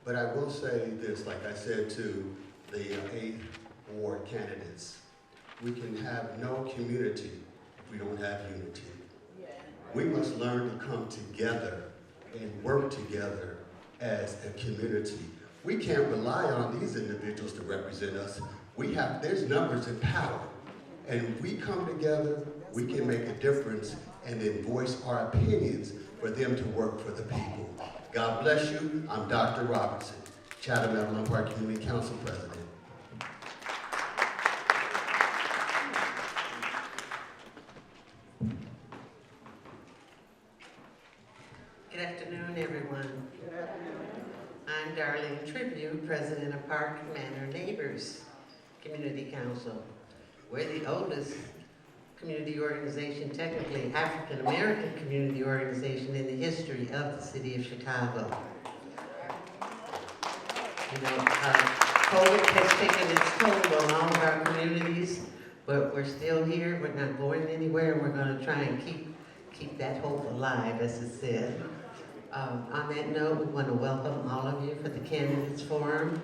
But I will say this, like I said to the 8th Ward candidates, we can have no community if we don't have unity. We must learn to come together and work together as a community. We can't rely on these individuals to represent us. There's numbers and power. And if we come together, we can make a difference and then voice our opinions for them to work for the people. God bless you. I'm Dr. Robertson, Chatham-Avalon Park Community Council President. Good afternoon, everyone. I'm Darlene Tribute, President of Park Manor Neighbors Community Council. We're the oldest community organization, technically African-American community organization in the history of the city of Chicago. You know, COVID has taken its toll on all of our communities, but we're still here, we're not going anywhere, and we're gonna try and keep that hope alive, as it said. On that note, we want to welcome all of you for the Candidates Forum.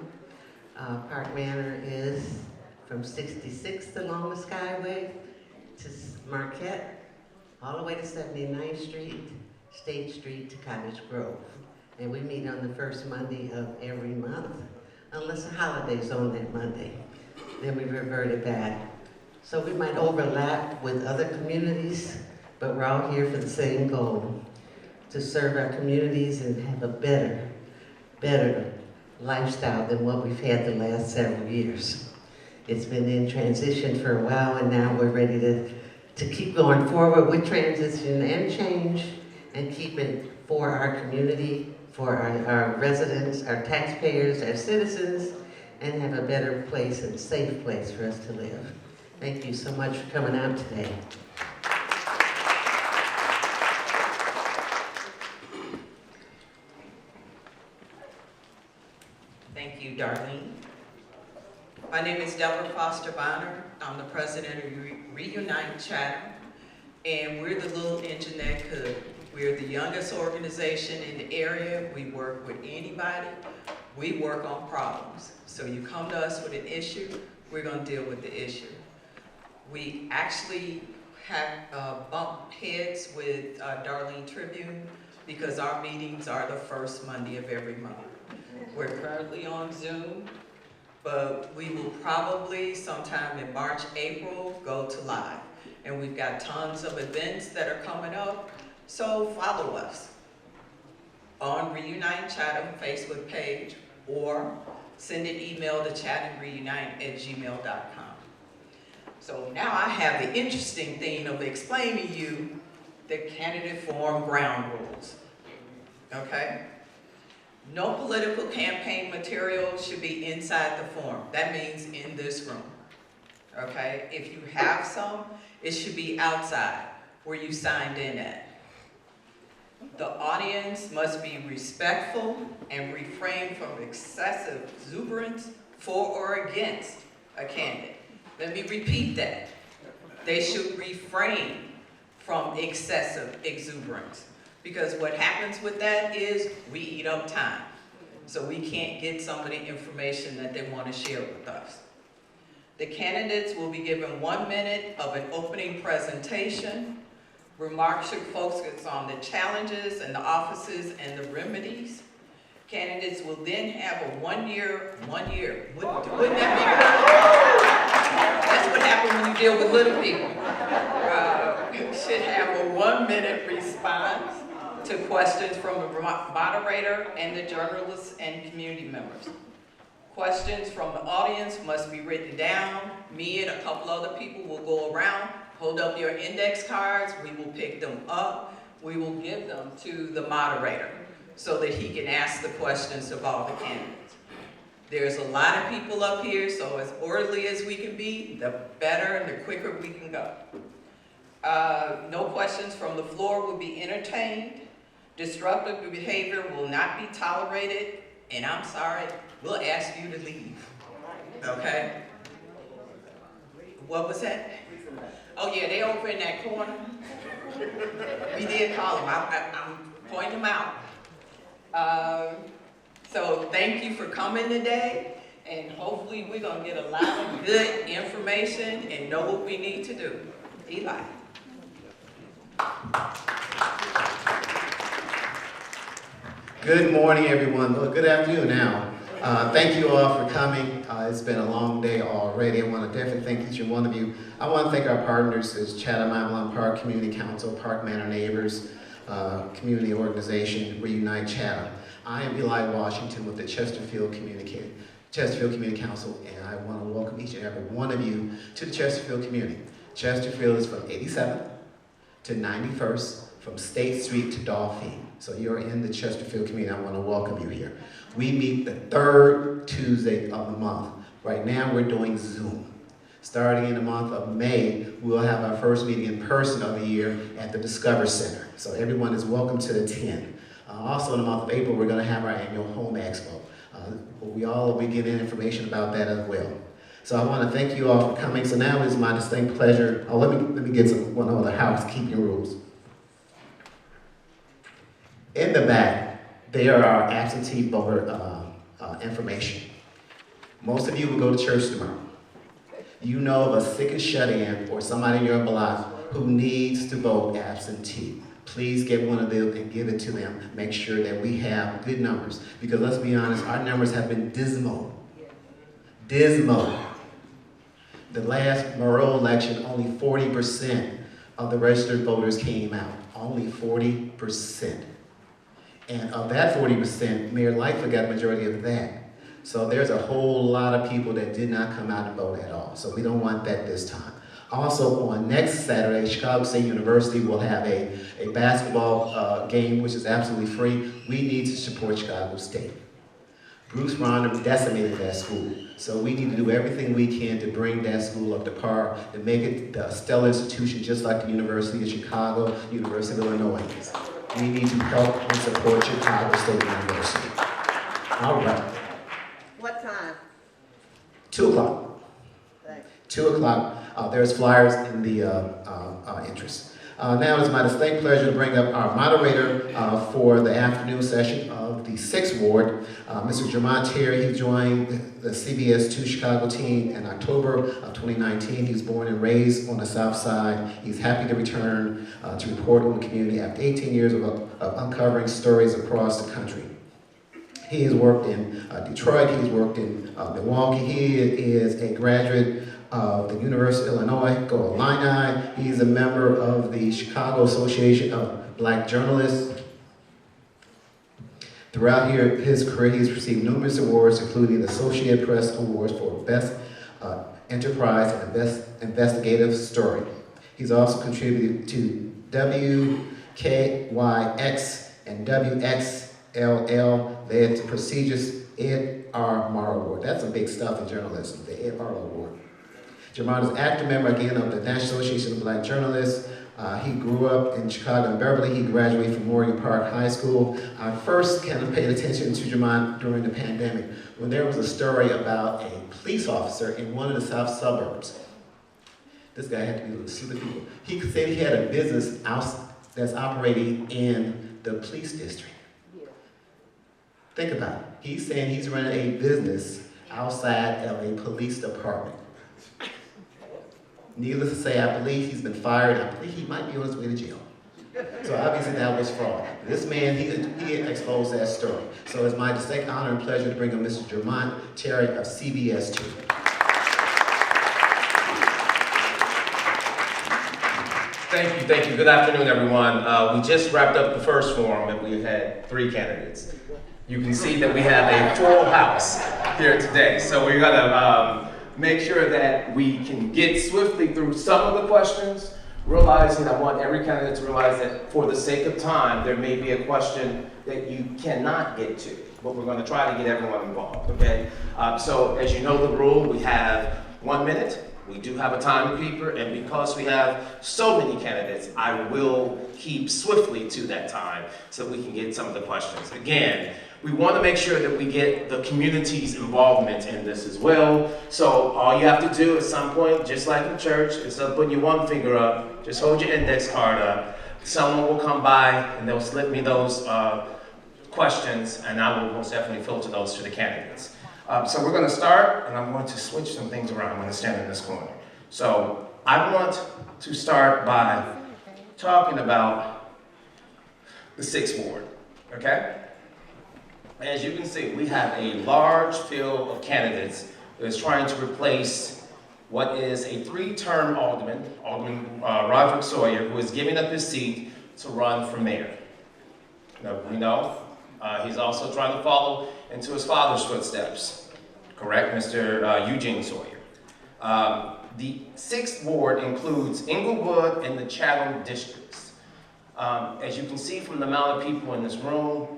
Park Manor is from 66th along the Skyway to Marquette, all the way to 79th Street, State Street to Cottage Grove. And we meet on the first Monday of every month, unless a holiday's on that Monday. Then we revert it back. So we might overlap with other communities, but we're all here for the same goal, to serve our communities and have a better lifestyle than what we've had the last several years. It's been in transition for a while, and now we're ready to keep going forward with transition and change and keep it for our community, for our residents, our taxpayers, our citizens, and have a better place and safe place for us to live. Thank you so much for coming out today. Thank you, Darlene. My name is Deborah Foster Bonner. I'm the president of Reunite Chatham, and we're the little engine that could. We're the youngest organization in the area. We work with anybody. We work on problems. So you come to us with an issue, we're going to deal with the issue. We actually have bumped heads with Darlene Tribune because our meetings are the first Monday of every month. We're currently on Zoom, but we will probably sometime in March, April, go to live. And we've got tons of events that are coming up, so follow us on Reunite Chatham Facebook page or send an email to chathamreunite@gmail.com. So now I have the interesting thing of explaining to you the candidate forum ground rules, okay? No political campaign material should be inside the forum. That means in this room, okay? If you have some, it should be outside where you signed in at. The audience must be respectful and refrain from excessive exuberance for or against a candidate. Let me repeat that. They should refrain from excessive exuberance. Because what happens with that is we eat up time. So we can't get some of the information that they want to share with us. The candidates will be given 1 minute of an opening presentation. Remarks should focus on the challenges and the offices and the remedies. Candidates will then have a one year. Wouldn't that be good? That's what happens when you deal with little people. Should have a 1 minute response to questions from the moderator and the journalists and community members. Questions from the audience must be written down. Me and a couple other people will go around, hold up your index cards, we will pick them up, we will give them to the moderator so that he can ask the questions of all the candidates. There's a lot of people up here, so as orderly as we can be, the better and the quicker we can go. No questions from the floor will be entertained. Disruptive behavior will not be tolerated, and I'm sorry, we'll ask you to leave, okay? What was that? Oh yeah, they over in that corner. We did call them, I'm pointing them out. So thank you for coming today, and hopefully we're gonna get a lot of good information and know what we need to do. Eli. Good morning, everyone. Well, good afternoon now. Thank you all for coming. It's been a long day already. I want to definitely thank each and one of you. I want to thank our partners as Chatham Avalon Park Community Council, Park Manor Neighbors, Community Organization, Reunite Chatham. I am Eli Washington with the Chesterfield Community Council, and I want to welcome each and every one of you to the Chesterfield community. Chesterfield is from 87th to 91st, from State Street to Dolphin. So you're in the Chesterfield community. I want to welcome you here. We meet the third Tuesday of the month. Right now we're doing Zoom. Starting in the month of May, we'll have our first meeting in person of the year at the Discover Center. So everyone is welcome to attend. Also in the month of April, we're going to have our annual Home Expo. We all will be getting information about that as well. So I want to thank you all for coming. So now it's my distinct pleasure. Let me get one of the housekeeping rules. In the back, there are absentee voter information. Most of you will go to church tomorrow. You know of a sick and shut-in or somebody in your block who needs to vote absentee. Please get one of them and give it to them. Make sure that we have good numbers. Because let's be honest, our numbers have been dismal. Dismal. The last mayoral election, only 40% of the registered voters came out. Only 40%. And of that 40%, Mayor Lightfoot got a majority of that. So there's a whole lot of people that did not come out and vote at all. So we don't want that this time. Also, on next Saturday, Chicago State University will have a basketball game, which is absolutely free. We need to support Chicago State. Bruce Ronder decimated that school. So we need to do everything we can to bring that school up to par, to make it a stellar institution just like the University of Chicago, University of Illinois is. We need to help and support Chicago State University. All right. What time? 2 o'clock. Thanks. 2 o'clock. There's flyers in the entrance. Now it's my distinct pleasure to bring up our moderator for the afternoon session of the 6th Ward, Mr. Jermont Terry. He joined the CBS 2 Chicago team in October of 2019. He was born and raised on the South Side. He's happy to return to report on the community after 18 years of uncovering stories across the country. He has worked in Detroit. He's worked in Milwaukee. He is a graduate of the University of Illinois, Go Illini. He's a member of the Chicago Association of Black Journalists. Throughout his career, he's received numerous awards, including the Associated Press Awards for Best Enterprise and Best Investigative Story. He's also contributed to WKYX and WXLL, led to prestigious Ed R. Morrow Award. That's some big stuff in journalism, the Ed Morrow Award. Jermont is an active member again of the National Association of Black Journalists. He grew up in Chicago and Beverly. He graduated from Morgan Park High School. I first kind of paid attention to Jermont during the pandemic when there was a story about a police officer in one of the south suburbs. This guy had to be super people. He said he had a business that's operating in the police district. Think about it. He's saying he's running a business outside of a police department. Needless to say, I believe he's been fired. I believe he might be on his way to jail. So obviously that was fraud. This man, he exposed that story. So it's my distinct honor and pleasure to bring on Mr. Jermont Terry of CBS 2. Thank you. Good afternoon, everyone. We just wrapped up the first forum and we had 3 candidates. You can see that we have a full house here today. So we're gonna make sure that we can get swiftly through some of the questions, realizing I want every candidate to realize that for the sake of time, there may be a question that you cannot get to, but we're gonna try to get everyone involved, okay? So as you know the rule, we have 1 minute. We do have a timekeeper, and because we have so many candidates, I will keep swiftly to that time so we can get some of the questions. Again, we want to make sure that we get the community's involvement in this as well. So all you have to do at some point, just like in church, instead of putting your one finger up, just hold your index card up. Someone will come by and they'll slip me those questions, and I will most definitely filter those to the candidates. So we're going to start, and I'm going to switch some things around. I'm going to stand in this corner. So I want to start by talking about the 6th Ward, okay? As you can see, we have a large field of candidates that is trying to replace what is a 3-term alderman, Roderick Sawyer, who is giving up his seat to run for mayor. Now, we know he's also trying to follow into his father's footsteps, correct, Mr. Eugene Sawyer. The 6th Ward includes Inglewood and the Chatham districts. As you can see from the amount of people in this room,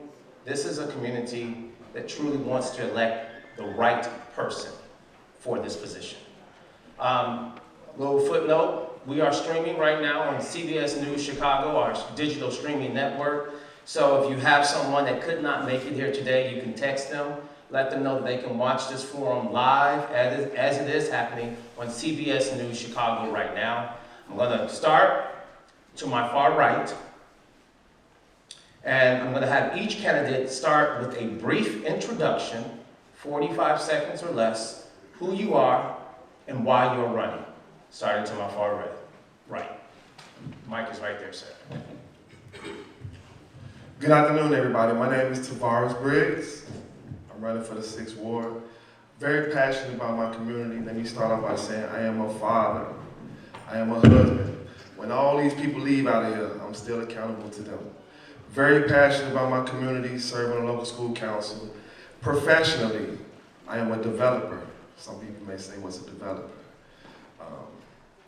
this is a community that truly wants to elect the right person for this position. Little footnote, we are streaming right now on CBS News Chicago, our digital streaming network. So if you have someone that could not make it here today, you can text them, let them know that they can watch this forum live as it is happening on CBS News Chicago right now. I'm going to start to my far right, and I'm going to have each candidate start with a brief introduction, 45 seconds or less, who you are and why you're running. Starting to my far right. Mike is right there, sir. Good afternoon, everybody. My name is Tavares Briggs. I'm running for the 6th Ward. Very passionate about my community. Let me start off by saying I am a father. I am a husband. When all these people leave out of here, I'm still accountable to them. Very passionate about my community, serving a local school council. Professionally, I am a developer. Some people may say, what's a developer?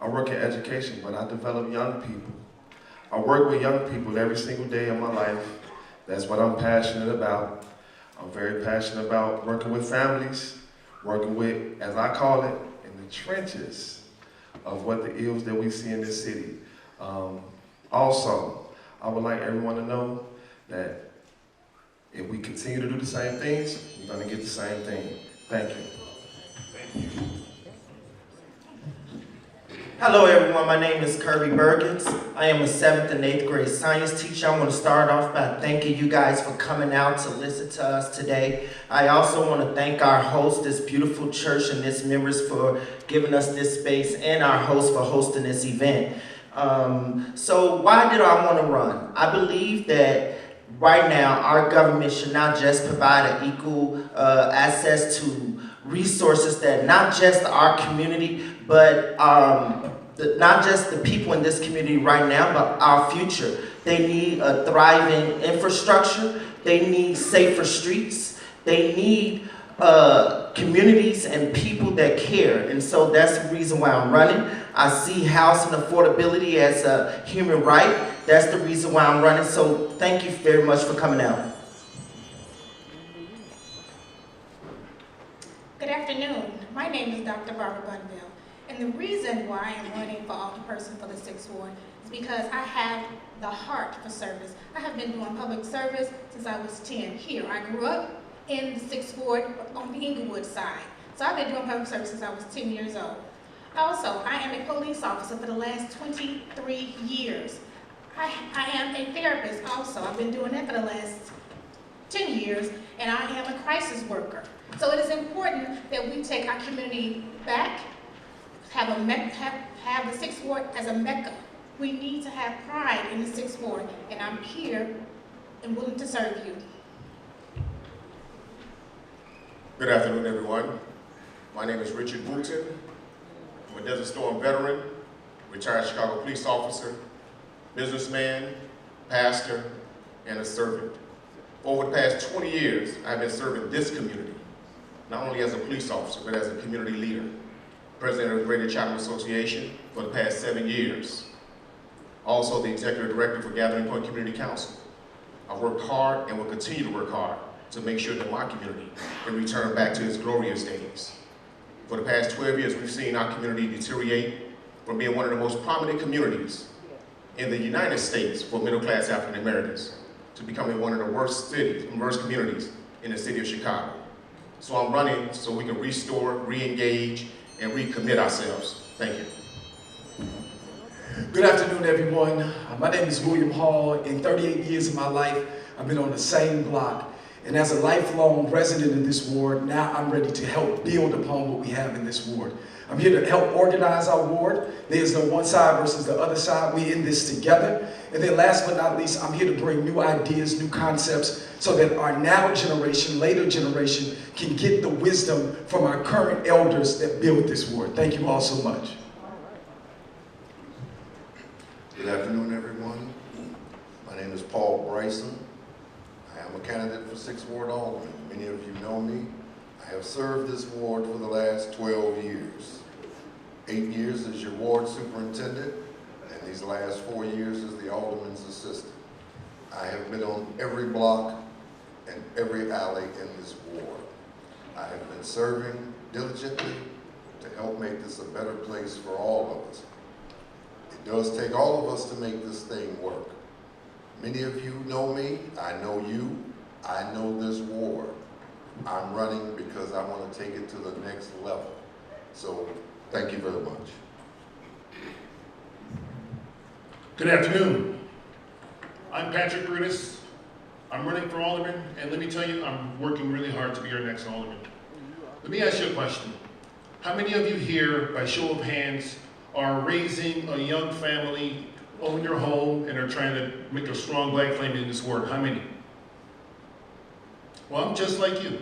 I work in education, but I develop young people. I work with young people every single day of my life. That's what I'm passionate about. I'm very passionate about working with families, working with, as I call it, in the trenches of what the ills that we see in this city. Also, I would like everyone to know that if we continue to do the same things, we're going to get the same thing. Thank you. Thank you. Hello everyone, my name is Kirby Bergens. I am a 7th and 8th grade science teacher. I want to start off by thanking you guys for coming out to listen to us today. I also want to thank our host, this beautiful church, and its members for giving us this space, and our host for hosting this event. So why did I want to run? I believe that right now our government should not just provide an equal access to resources that not just our community, but not just the people in this community right now, but our future. They need a thriving infrastructure. They need safer streets. They need communities and people that care. And so that's the reason why I'm running. I see housing affordability as a human right. That's the reason why I'm running. So thank you very much for coming out. Good afternoon. My name is Dr. Barbara Bunville. And the reason why I'm running for alderperson for the 6th Ward is because I have the heart for service. I have been doing public service since I was 10 here. I grew up in the 6th Ward on the Inglewood side. So I've been doing public service since I was 10 years old. Also, I am a police officer for the last 23 years. I am a therapist also. I've been doing that for the last 10 years, and I am a crisis worker. So it is important that we take our community back, have the 6th Ward as a mecca. We need to have pride in the 6th Ward, and I'm here and willing to serve you. Good afternoon, everyone. My name is Richard Brutus. I'm a Desert Storm veteran, retired Chicago police officer, businessman, pastor, and a servant. Over the past 20 years, I've been serving this community, not only as a police officer, but as a community leader. President of the Greater Chatham Association for the past 7 years. Also the Executive Director for Gathering Point Community Council. I've worked hard and will continue to work hard to make sure that my community can return back to its glorious days. For the past 12 years, we've seen our community deteriorate from being one of the most prominent communities in the United States for middle-class African Americans to becoming one of the worst cities, worst communities in the city of Chicago. So I'm running so we can restore, re-engage, and recommit ourselves. Thank you. Good afternoon, everyone. My name is William Hall. In 38 years of my life, I've been on the same block. And as a lifelong resident of this ward, now I'm ready to help build upon what we have in this ward. I'm here to help organize our ward. There's no one side versus the other side. We're in this together. And then last but not least, I'm here to bring new ideas, new concepts, so that our now generation, later generation, can get the wisdom from our current elders that built this ward. Thank you all so much. Good afternoon, everyone. My name is Paul Bryson. I am a candidate for 6th Ward Alderman. Many of you know me. I have served this ward for the last 12 years. 8 years as your ward superintendent, and these last 4 years as the alderman's assistant. I have been on every block and every alley in this ward. I have been serving diligently to help make this a better place for all of us. It does take all of us to make this thing work. Many of you know me, I know you, I know this ward. I'm running because I want to take it to the next level. So, thank you very much. Good afternoon. I'm Patrick Brutus. I'm running for alderman, and let me tell you, I'm working really hard to be our next alderman. Let me ask you a question. How many of you here, by show of hands, are raising a young family, own your home, and are trying to make a strong black flame in this ward? How many? Well, I'm just like you.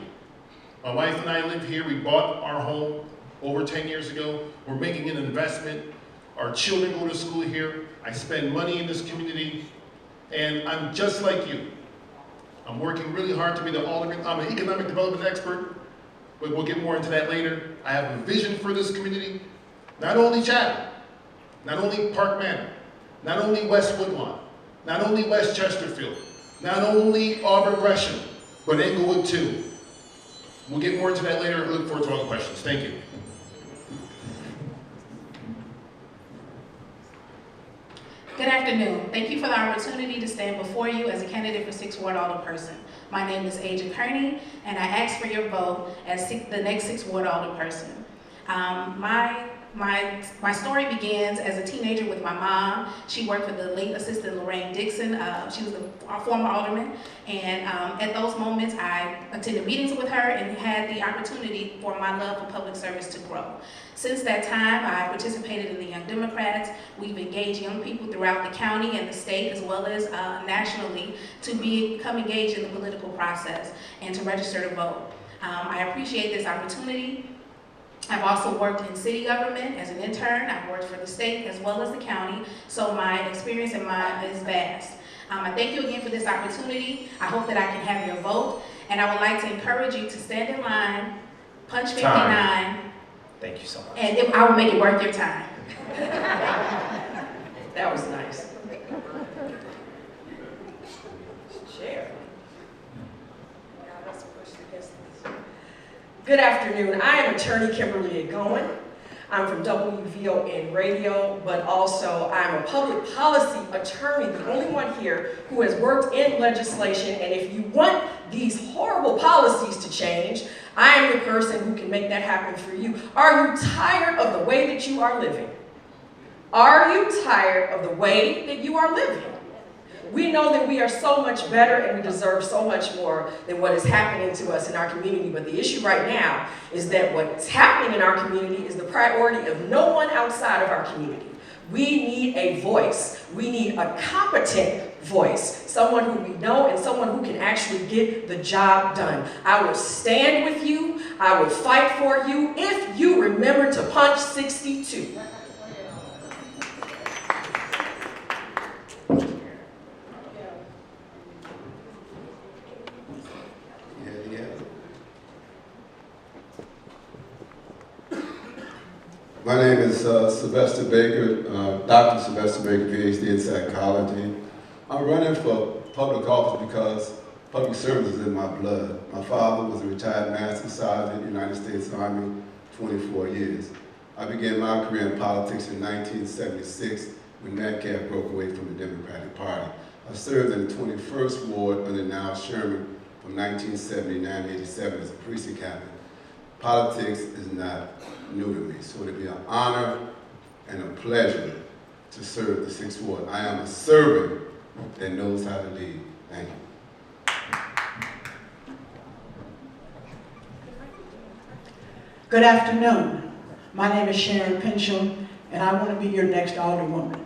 My wife and I live here. We bought our home over 10 years ago. We're making an investment. Our children go to school here. I spend money in this community, and I'm just like you. I'm working really hard to be the alderman. I'm an economic development expert, but we'll get more into that later. I have a vision for this community. Not only Chatham, not only Park Manor, not only West Woodlawn, not only West Chesterfield, not only Auburn Gresham, but Englewood too. We'll get more into that later. I look forward to all the questions. Thank you. Good afternoon. Thank you for the opportunity to stand before you as a candidate for 6th Ward Alderperson. My name is Aja Kearney, and I ask for your vote as the next 6th Ward Alderperson. My story begins as a teenager with my mom. She worked for the late Assistant Lorraine Dixon. She was our former alderman. And at those moments, I attended meetings with her and had the opportunity for my love for public service to grow. Since that time, I participated in the Young Democrats. We've engaged young people throughout the county and the state, as well as nationally, to become engaged in the political process and to register to vote. I appreciate this opportunity. I've also worked in city government as an intern. I've worked for the state as well as the county, so my experience in mine is vast. I thank you again for this opportunity. I hope that I can have your vote, and I would like to encourage you to stand in line, punch 59. Time. Thank you so much. And I will make it worth your time. That was nice. Share. Good afternoon. I am attorney Kimberly Egoin. I'm from WVON Radio, but also I'm a public policy attorney, the only one here who has worked in legislation. And if you want these horrible policies to change, I am the person who can make that happen for you. Are you tired of the way that you are living? Are you tired of the way that you are living? We know that we are so much better and we deserve so much more than what is happening to us in our community. But the issue right now is that what's happening in our community is the priority of no one outside of our community. We need a voice. We need a competent voice. Someone who we know and someone who can actually get the job done. I will stand with you. I will fight for you if you remember to punch 62. My name is Sylvester Baker, Dr. Sylvester Baker, PhD in psychology. I'm running for public office because public service is in my blood. My father was a retired Master Sergeant in the United States Army, 24 years. I began my career in politics in 1976 when Metcalf broke away from the Democratic Party. I served in the 21st Ward under Niall Sherman from 1979 to 87 as a precinct captain. Politics is not new to me, so it'll be an honor and a pleasure to serve the 6th Ward. I am a servant that knows how to lead. Thank you. Good afternoon. My name is Sharon Pincham, and I want to be your next Alderwoman.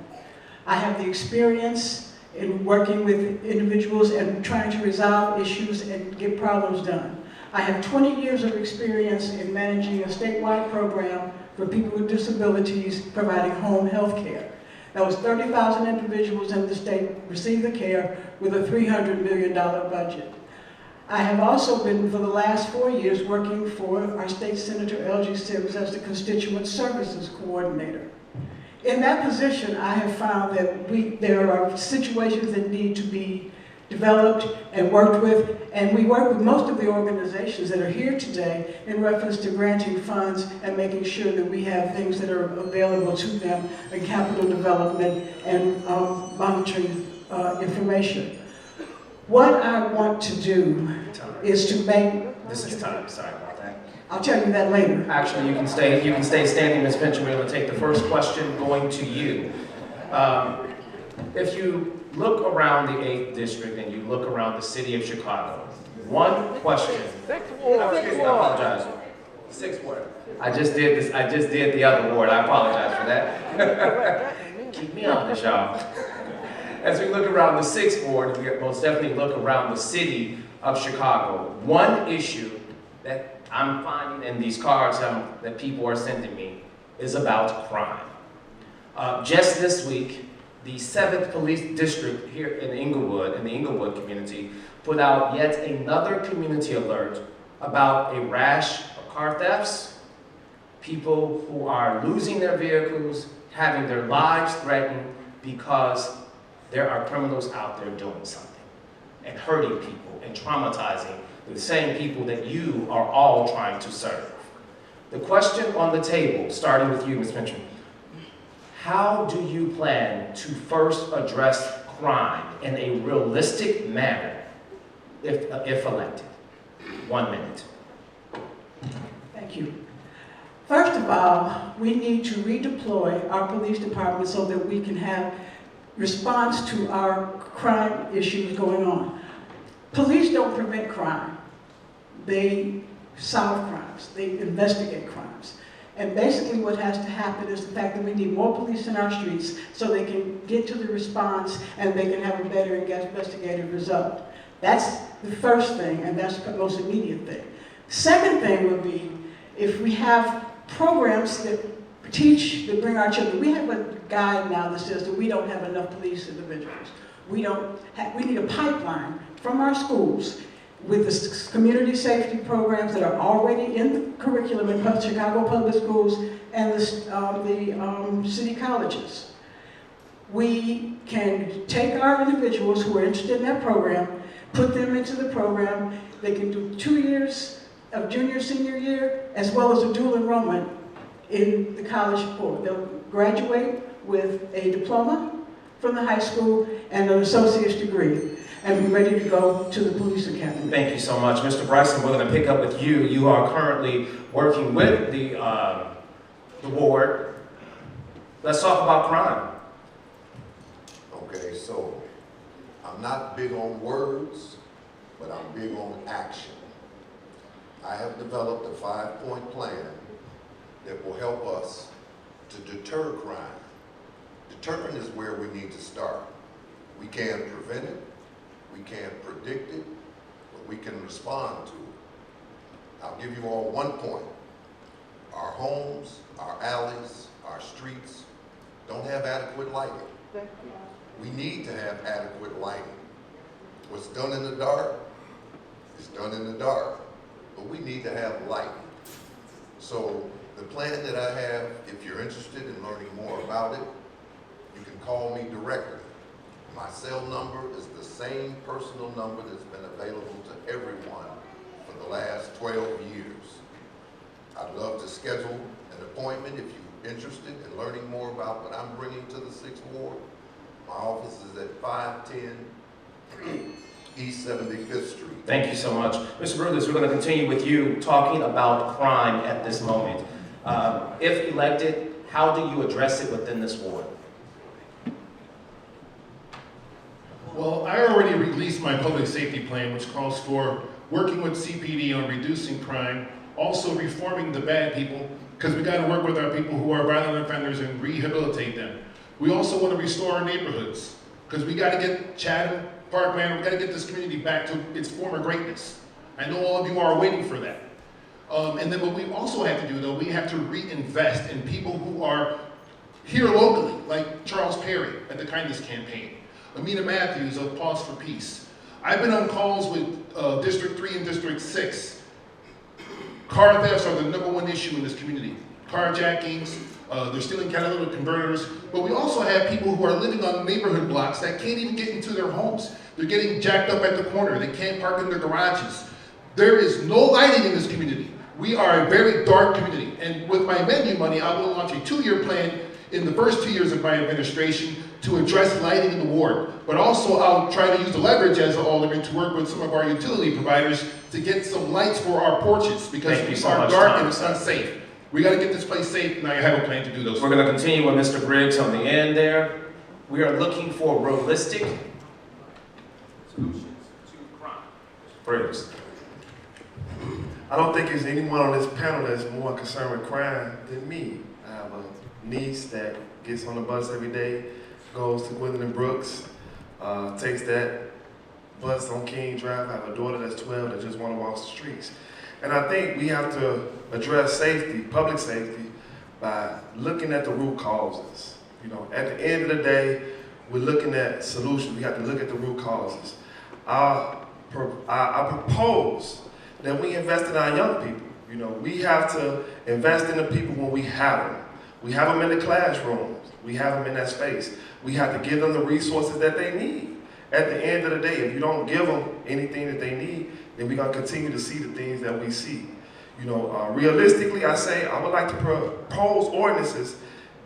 I have the experience in working with individuals and trying to resolve issues and get problems done. I have 20 years of experience in managing a statewide program for people with disabilities, providing home health care. That was 30,000 individuals in the state receive the care with a $300 million budget. I have also been, for the last 4 years, working for our state senator, L.G. Sims, as the constituent services coordinator. In that position, I have found that there are situations that need to be developed and worked with, and we work with most of the organizations that are here today in reference to granting funds and making sure that we have things that are available to them in capital development and monitoring information. What I want to do is to make... This is time, sorry about that. I'll tell you that later. Actually, you can stay standing, Ms. Pincham. We're going to take the first question going to you. If you look around the 8th district and you look around the city of Chicago, one question. I apologize. 6th ward. I just did this. I just did the other ward. I apologize for that. Keep me honest, y'all. As we look around the 6th ward, we most definitely look around the city of Chicago. One issue that I'm finding in these cards that people are sending me is about crime. Just this week, the 7th Police District here in Inglewood, in the Inglewood community, put out yet another community alert about a rash of car thefts, people who are losing their vehicles, having their lives threatened because there are criminals out there doing something and hurting people and traumatizing the same people that you are all trying to serve. The question on the table, starting with you, Ms. Pincham, how do you plan to first address crime in a realistic manner if elected? 1 minute. Thank you. First of all, we need to redeploy our police department so that we can have response to our crime issues going on. Police don't prevent crime. They solve crimes. They investigate crimes. And basically what has to happen is the fact that we need more police in our streets so they can get to the response and they can have a better investigative result. That's the first thing, and that's the most immediate thing. Second thing would be if we have programs that bring our children. We have a guide now that says that we don't have enough police individuals. We need a pipeline from our schools with the community safety programs that are already in the curriculum in Chicago public schools and the city colleges. We can take our individuals who are interested in that program, put them into the program. They can do 2 years of junior, senior year, as well as a dual enrollment in the college board. They'll graduate with a diploma from the high school and an associate's degree and be ready to go to the police academy. Thank you so much. Mr. Bryson, we're going to pick up with you. You are currently working with the ward. Let's talk about crime. Okay, so I'm not big on words, but I'm big on action. I have developed a 5-point plan that will help us to deter crime. Deterrent is where we need to start. We can't prevent it, we can't predict it, but we can respond to it. I'll give you all 1 point. Our homes, our alleys, our streets don't have adequate lighting. We need to have adequate lighting. What's done in the dark is done in the dark, but we need to have light. So the plan that I have, if you're interested in learning more about it, you can call me directly. My cell number is the same personal number that's been available to everyone for the last 12 years. I'd love to schedule an appointment if you're interested in learning more about what I'm bringing to the 6th Ward. My office is at 510 East 75th Street. Thank you so much. Mr. Brutus, we're going to continue with you talking about crime at this moment. If elected, how do you address it within this ward? Well, I already released my public safety plan, which calls for working with CPD on reducing crime, also reforming the bad people, because we got to work with our people who are violent offenders and rehabilitate them. We also want to restore our neighborhoods, because we got to get Chatham, Parkland, we got to get this community back to its former greatness. I know all of you are waiting for that. And then what we also have to do, though, we have to reinvest in people who are here locally, like Charles Perry at the Kindness Campaign, Amina Matthews of Pause for Peace. I've been on calls with District 3 and District 6. Car thefts are the #1 issue in this community. Carjackings, they're stealing catalytic converters, but we also have people who are living on neighborhood blocks that can't even get into their homes. They're getting jacked up at the corner. They can't park in their garages. There is no lighting in this community. We are a very dark community. And with my menu money, I will launch a 2-year plan in the first 2 years of my administration to address lighting in the ward. But also I'll try to use the leverage as an alderman to work with some of our utility providers to get some lights for our porches because we are dark and it's unsafe. We got to get this place safe, and I have a plan to do those. We're going to continue with Mr. Briggs on the end there. We are looking for realistic solutions to crime. Briggs. I don't think there's anyone on this panel that's more concerned with crime than me. I have a niece that gets on the bus every day, goes to Gwendolyn Brooks, takes that bus on King Drive. I have a daughter that's 12 that just want to walk the streets. And I think we have to address safety, public safety, by looking at the root causes. You know, at the end of the day, we're looking at solutions. We have to look at the root causes. I propose that we invest in our young people. You know, we have to invest in the people when we have them. We have them in the classrooms. We have them in that space. We have to give them the resources that they need. At the end of the day, if you don't give them anything that they need, then we're going to continue to see the things that we see. You know, realistically, I say I would like to propose ordinances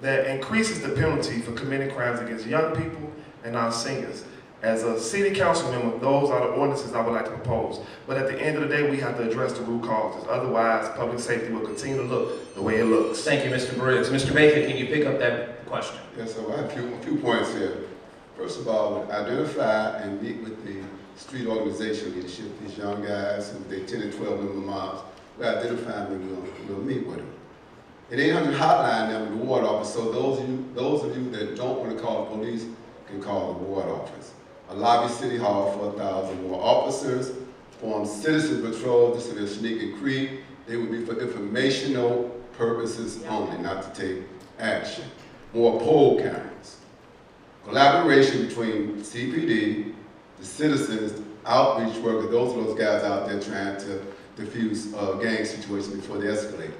that increases the penalty for committing crimes against young people and our seniors. As a city council member, those are the ordinances I would like to propose. But at the end of the day, we have to address the root causes. Otherwise, public safety will continue to look the way it looks. Thank you, Mr. Briggs. Mr. Baker, can you pick up that question? Yes, so I have a few points here. First of all, identify and meet with the street organization leadership, these young guys, and they 10 and 12 member mobs. We identify them and we'll meet with them. An 800 hotline number, the ward office, so those of you that don't want to call the police can call the ward office. A lobby City Hall for 1,000 more officers, form citizen patrol, this is Sneak and Creek. They would be for informational purposes only, not to take action. More poll cameras. Collaboration between CPD, the citizens, outreach workers, those guys out there trying to diffuse gang situations before they escalate.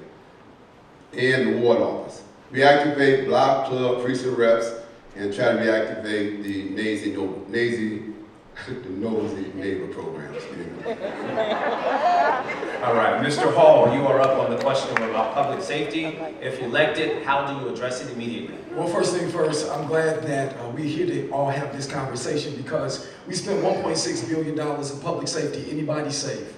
And the ward office. Reactivate block, club, precinct reps, and try to reactivate the nosy neighbor programs. All right, Mr. Hall, you are up on the question about public safety. If elected, how do you address it immediately? Well, first thing first, I'm glad that we're here to all have this conversation because we spent $1.6 billion in public safety. Anybody safe?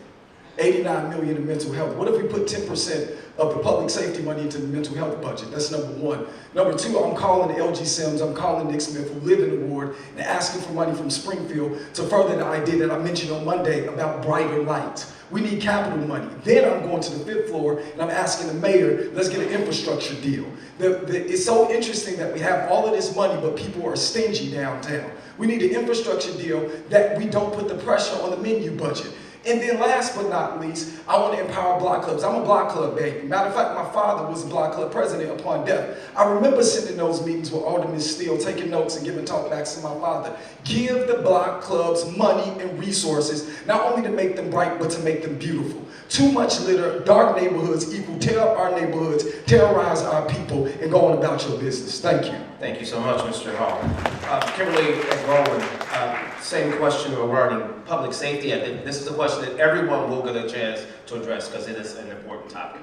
89 million in mental health. What if we put 10% of the public safety money into the mental health budget? That's number one. Number two, I'm calling LG Sims, I'm calling Nick Smith, who live in the ward, and asking for money from Springfield to further the idea that I mentioned on Monday about brighter lights. We need capital money. Then I'm going to the 5th floor and I'm asking the mayor, let's get an infrastructure deal. It's so interesting that we have all of this money, but people are stingy downtown. We need an infrastructure deal that we don't put the pressure on the menu budget. And then last but not least, I want to empower block clubs. I'm a block club baby. Matter of fact, my father was a block club president upon death. I remember sitting in those meetings with Alderman Steele, taking notes and giving talkbacks to my father. Give the block clubs money and resources, not only to make them bright, but to make them beautiful. Too much litter, dark neighborhoods equal tear up our neighborhoods, terrorize our people, and go on about your business. Thank you. Thank you so much, Mr. Hall. Kimberly Rowan, same question regarding public safety. I think this is a question that everyone will get a chance to address because it is an important topic.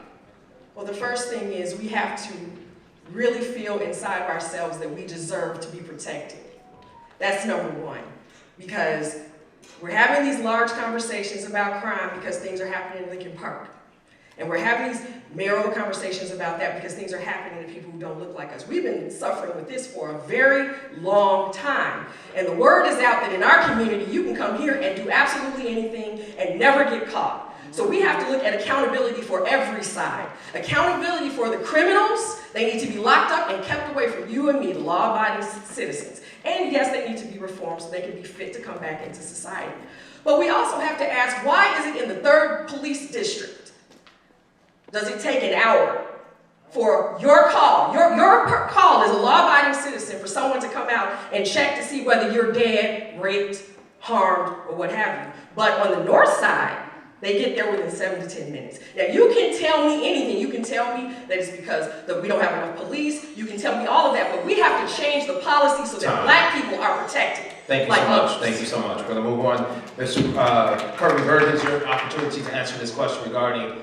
Well, the first thing is we have to really feel inside of ourselves that we deserve to be protected. That's number one, because we're having these large conversations about crime because things are happening in Lincoln Park. And we're having these marital conversations about that because things are happening to people who don't look like us. We've been suffering with this for a very long time. And the word is out that in our community, you can come here and do absolutely anything and never get caught. So we have to look at accountability for every side. Accountability for the criminals, they need to be locked up and kept away from you and me, the law-abiding citizens. And yes, they need to be reformed so they can be fit to come back into society. But we also have to ask, why is it in the 3rd Police District? Does it take an hour for your call? Your call as a law-abiding citizen for someone to come out and check to see whether you're dead, raped, harmed, or what have you. But on the north side, they get there within 7 to 10 minutes. Now, you can tell me anything. You can tell me that it's because we don't have enough police. You can tell me all of that. But we have to change the policy so that black people are protected. Thank you so much. Thank you so much. We're going to move on. Mr. Kirby Bird, it's your opportunity to answer this question regarding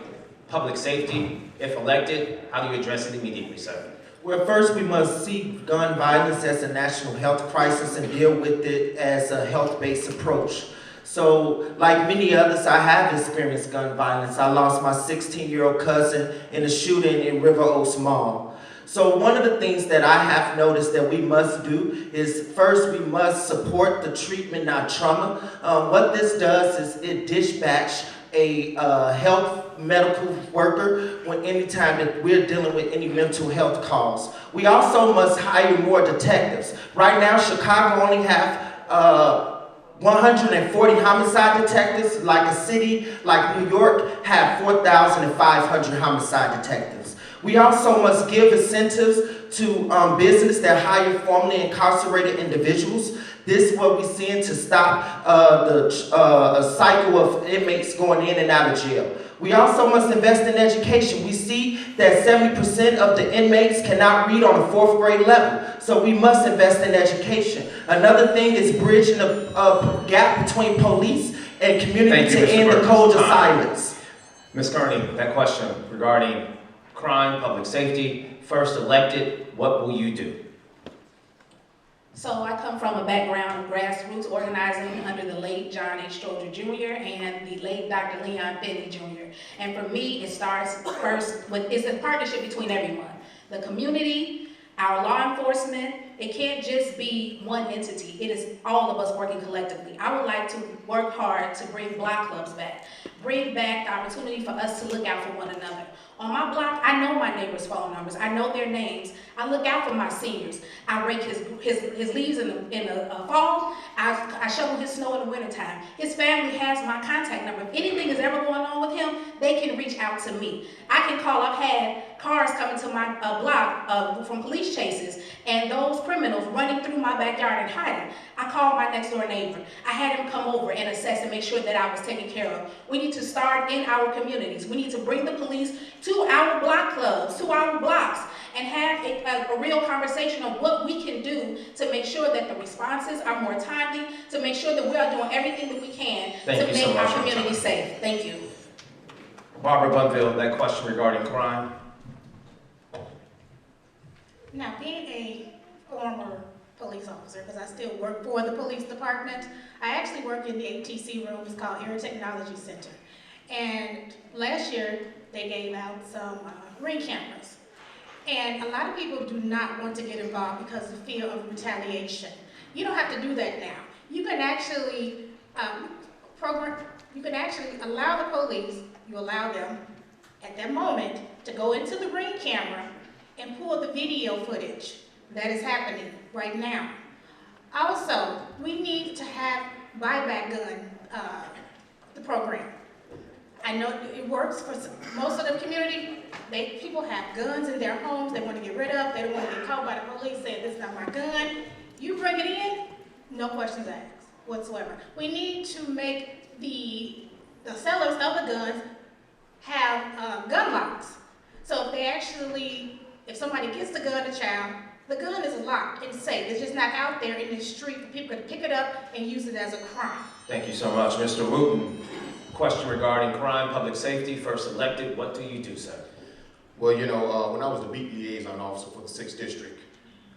public safety. If elected, how do you address it immediately, sir? Well, first we must see gun violence as a national health crisis and deal with it as a health-based approach. So, like many others, I have experienced gun violence. I lost my 16-year-old cousin in a shooting in River Oaks Mall. So one of the things that I have noticed that we must do is first we must support the treatment, not trauma. What this does is it dispatch a health medical worker when anytime that we're dealing with any mental health calls. We also must hire more detectives. Right now, Chicago only have 140 homicide detectives, like a city like New York have 4,500 homicide detectives. We also must give incentives to business that hire formerly incarcerated individuals. This is what we're seeing to stop a cycle of inmates going in and out of jail. We also must invest in education. We see that 70% of the inmates cannot read on a 4th grade level. So we must invest in education. Another thing is bridging a gap between police and community to end the code of silence. Ms. Kearney, that question regarding crime, public safety, first elected, what will you do? So I come from a background of grassroots organizing under the late John H. Stroger Jr. and the late Dr. Leon Finney Jr. And for me, it starts first with, it's a partnership between everyone. The community, our law enforcement, it can't just be one entity. It is all of us working collectively. I would like to work hard to bring block clubs back. Bring back the opportunity for us to look out for one another. On my block, I know my neighbors' phone numbers. I know their names. I look out for my seniors. I rake his leaves in the fall. I shovel his snow in the wintertime. His family has my contact number. If anything is ever going on with him, they can reach out to me. I can call. I've had cars coming to my block from police chases, and those criminals running through my backyard and hiding. I called my next door neighbor. I had him come over and assess and make sure that I was taken care of. We need to start in our communities. We need to bring the police to our block clubs, to our blocks, and have a real conversation on what we can do to make sure that the responses are more timely, to make sure that we are doing everything that we can to make our community safe. Thank you. Barbara Bunville, that question regarding crime. Now, being a former police officer, because I still work for the police department, I actually work in the ATC room. It's called Air Technology Center. And last year, they gave out some ring cameras. And a lot of people do not want to get involved because of fear of retaliation. You don't have to do that now. You can actually allow the police, you allow them at that moment to go into the ring camera and pull the video footage that is happening right now. Also, we need to have buyback gun, the program. I know it works for most of the community. People have guns in their homes they want to get rid of. They don't want to get caught by the police saying, this is not my gun. You bring it in, no questions asked whatsoever. We need to make the sellers of the guns have gun locks. So if somebody gets the gun, the gun is locked and safe. It's just not out there in the street for people to pick it up and use it as a crime. Thank you so much. Mr. Wooten, question regarding crime, public safety, first elected, what do you do, sir? Well, you know, when I was the beat liaison officer for the 6th District,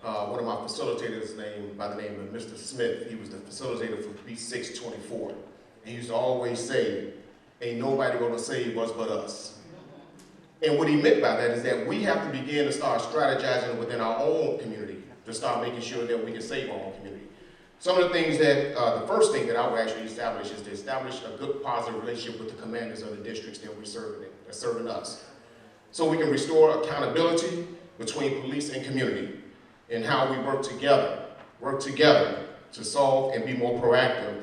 one of my facilitators by the name of Mr. Smith, he was the facilitator for beat 624. And he used to always say, ain't nobody gonna save us but us. And what he meant by that is that we have to begin to start strategizing within our own community to start making sure that we can save our own community. Some of the things that, the first thing that I would actually establish is to establish a good positive relationship with the commanders of the districts that we're serving, that's serving us. So we can restore accountability between police and community and how we work together to solve and be more proactive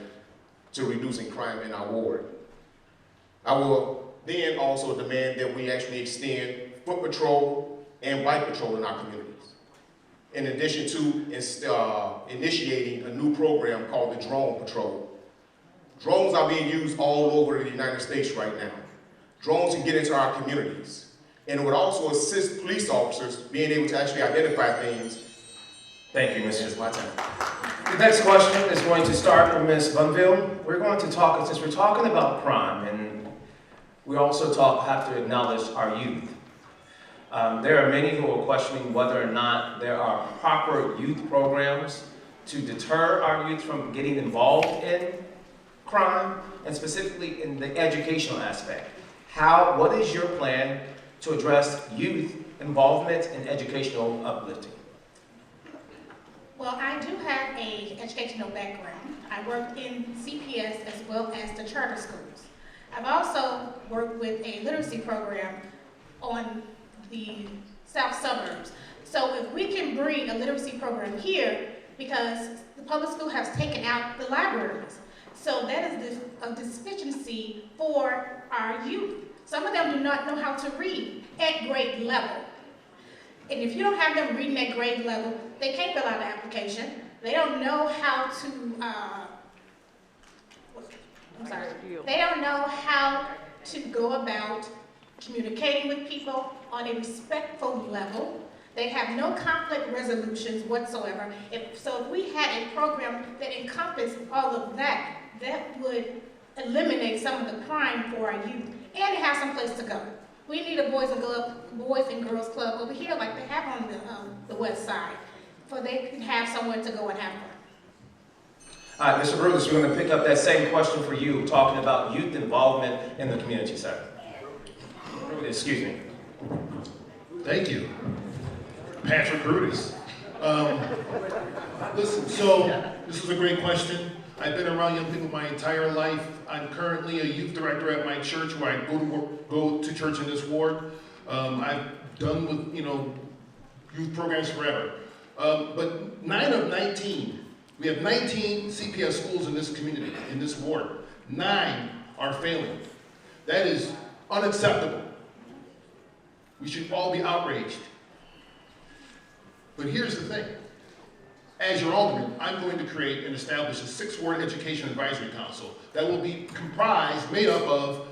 to reducing crime in our ward. I will then also demand that we actually extend foot patrol and bike patrol in our communities. In addition to initiating a new program called the Drone Patrol. Drones are being used all over the United States right now. Drones can get into our communities. And it would also assist police officers being able to actually identify things. Thank you, Mr. That's my time. The next question is going to start from Ms. Bunville. We're going to talk, since we're talking about crime, and we also have to acknowledge our youth. There are many who are questioning whether or not there are proper youth programs to deter our youth from getting involved in crime, and specifically in the educational aspect. What is your plan to address youth involvement in educational uplifting? Well, I do have an educational background. I worked in CPS as well as the charter schools. I've also worked with a literacy program on the south suburbs. So if we can bring a literacy program here, because the public school has taken out the libraries. So that is a deficiency for our youth. Some of them do not know how to read at grade level. And if you don't have them reading at grade level, they can't fill out the application. They don't know how to, they don't know how to go about communicating with people on a respectful level. They have no conflict resolutions whatsoever. So if we had a program that encompassed all of that, that would eliminate some of the crime for our youth and have some place to go. We need a boys and girls club over here like they have on the west side, so they can have somewhere to go and have fun. All right, Mr. Brutus, we're going to pick up that same question for you, talking about youth involvement in the community sector. Excuse me. Thank you. Patrick Brutus. Listen, so this is a great question. I've been around young people my entire life. I'm currently a youth director at my church where I go to church in this ward. I've done with, youth programs forever. But 9 of 19, we have 19 CPS schools in this community, in this ward. 9 are failing. That is unacceptable. We should all be outraged. But here's the thing. As your alderman, I'm going to create and establish a 6-ward education advisory council that will be made up of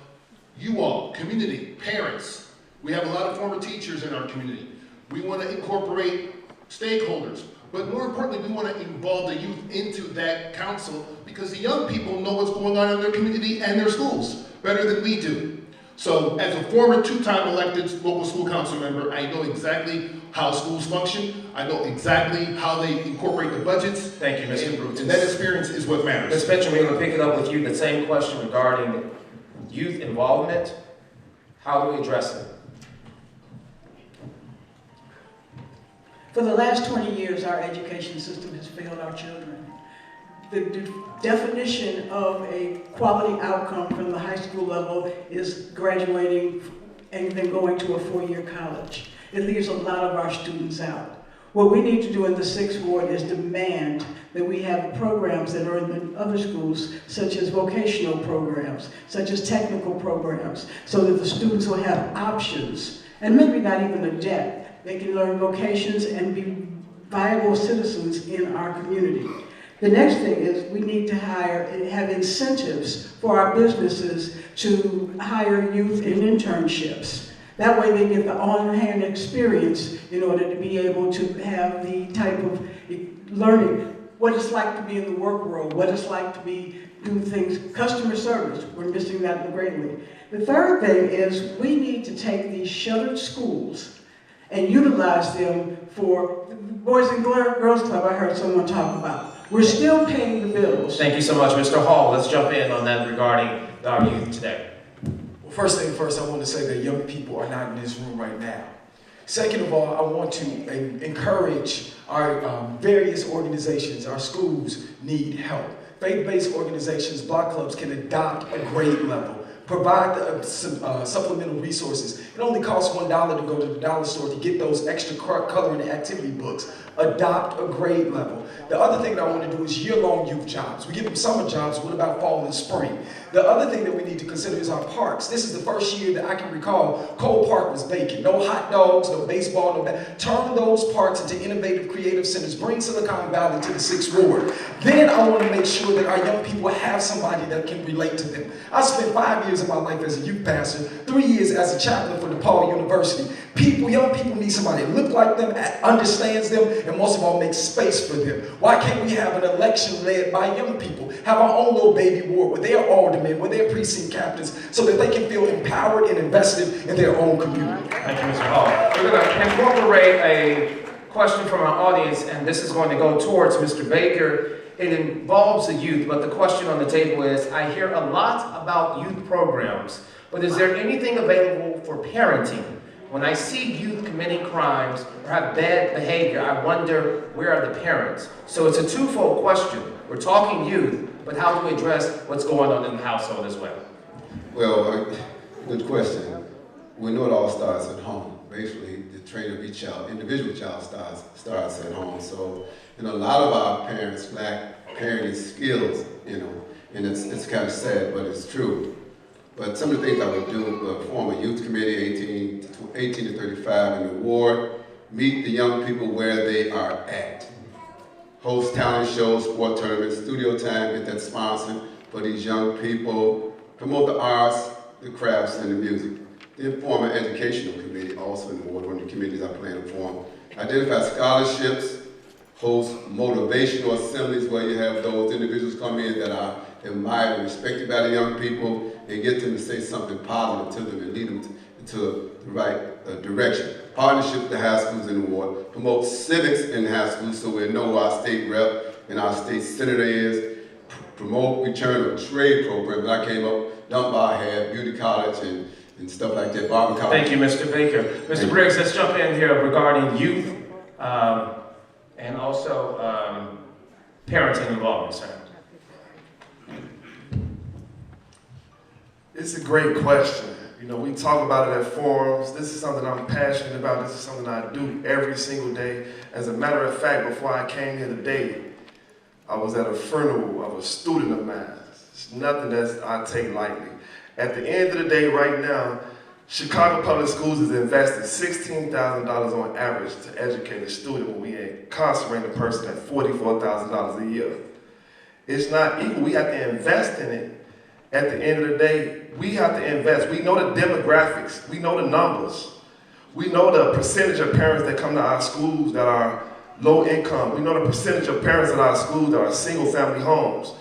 you all, community, parents. We have a lot of former teachers in our community. We want to incorporate stakeholders, but more importantly, we want to involve the youth into that council because the young people know what's going on in their community and their schools better than we do. So as a former 2-time elected local school council member, I know exactly how schools function. I know exactly how they incorporate the budgets. Thank you, Mr. Brutus. And that experience is what matters. Ms. Fincher, we're going to pick it up with you, the same question regarding youth involvement. How do we address it? For the last 20 years, our education system has failed our children. The definition of a quality outcome from the high school level is graduating and then going to a 4-year college. It leaves a lot of our students out. What we need to do in the 6th ward is demand that we have programs that are in the other schools, such as vocational programs, such as technical programs, so that the students will have options, and maybe not even a debt. They can learn vocations and be viable citizens in our community. The next thing is we need to have incentives for our businesses to hire youth in internships. That way they get the on-hand experience in order to be able to have the type of learning, what it's like to be in the work world, what it's like to be doing things, customer service. We're missing that greatly. The third thing is we need to take these shuttered schools and utilize them for the Boys and Girls Club I heard someone talk about. We're still paying the bills. Thank you so much, Mr. Hall. Let's jump in on that regarding our youth today. Well, First thing first, I want to say that young people are not in this room right now. Second of all, I want to encourage our various organizations. Our schools need help. Faith-based organizations, block clubs can adopt a grade level, provide some supplemental resources. It only costs $1 to go to the dollar store to get those extra coloring and activity books. Adopt a grade level. The other thing that I want to do is year-long youth jobs. We give them summer jobs. What about fall and spring? The other thing that we need to consider is our parks. This is the first year that I can recall Cole Park was vacant. No hot dogs, no baseball, no turn those parks into innovative, creative centers. Bring Silicon Valley to the 6th Ward. Then I want to make sure that our young people have somebody that can relate to them. I spent 5 years of my life as a youth pastor, 3 years as a chaplain for DePaul University. Young people need somebody that looks like them, understands them, and most of all makes space for them. Why can't we have an election led by young people? Have our own little baby ward where they're aldermen, where they're precinct captains, so that they can feel empowered and invested in their own community. Thank you, Mr. Hall. We're going to incorporate a question from our audience, and this is going to go towards Mr. Baker. It involves the youth, but the question on the table is, I hear a lot about youth programs, but is there anything available for parenting? When I see youth committing crimes or have bad behavior, I wonder, where are the parents? So it's a twofold question. We're talking youth, but how do we address what's going on in the household as well? Well, good question. We know it all starts at home. Basically, the training of each child, individual child starts at home. So, a lot of our parents lack parenting skills, and it's kind of sad, but it's true. But some of the things I would do, form a youth committee, 18 to 35 in the ward, meet the young people where they are at. Host talent shows, sport tournaments, studio time, get that sponsored for these young people, promote the arts, the crafts, and the music. Then form an educational committee also in the ward, one of the committees I plan to form. Identify scholarships, host motivational assemblies where you have those individuals come in that are admired and respected by the young people, and get them to say something positive to them and lead them to the right direction. Partnership with the high schools in the ward, promote civics in high schools so we know who our state rep and our state senator is, promote return of trade programs. I came up, Dunbar had beauty college and stuff like that, barber college. Thank you, Mr. Baker. Mr. Briggs, let's jump in here regarding youth and also parenting involvement, sir. It's a great question. We talk about it at forums. This is something I'm passionate about. This is something I do every single day. As a matter of fact, before I came here today, I was at a funeral of a student of mine. It's nothing that I take lightly. At the end of the day, right now, Chicago Public Schools has invested $16,000 on average to educate a student when we incarcerate a person at $44,000 a year. It's not equal. We have to invest in it. At the end of the day, we have to invest. We know the demographics. We know the numbers. We know the percentage of parents that come to our schools that are low income. We know the percentage of parents in our schools that are single family homes.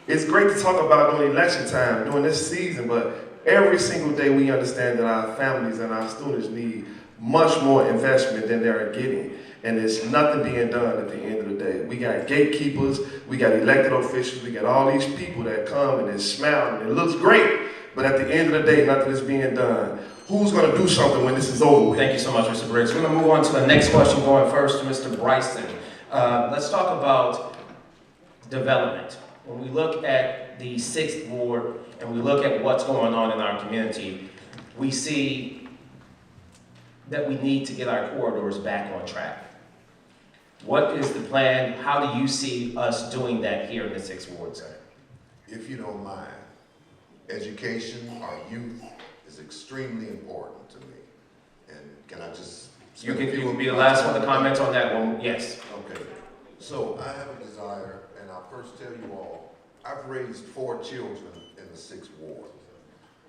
It's great to talk about during election time, during this season, but every single day we understand that our families and our students need much more investment than they're getting. And there's nothing being done at the end of the day. We got gatekeepers, we got elected officials, we got all these people that come and they smile and it looks great, but at the end of the day, nothing is being done. Who's gonna do something when this is over with? Thank you so much, Mr. Briggs. We're gonna move on to the next question, going first to Mr. Bryson. Let's talk about development. When we look at the 6th Ward and we look at what's going on in our community, we see that we need to get our corridors back on track. What is the plan? How do you see us doing that here in the 6th Ward, sir? If you don't mind, education, our youth, is extremely important to me. And can I just... You can be the last one to comment on that one. Yes. Okay. So I have a desire, and I'll first tell you all, I've raised 4 children in the 6th Ward.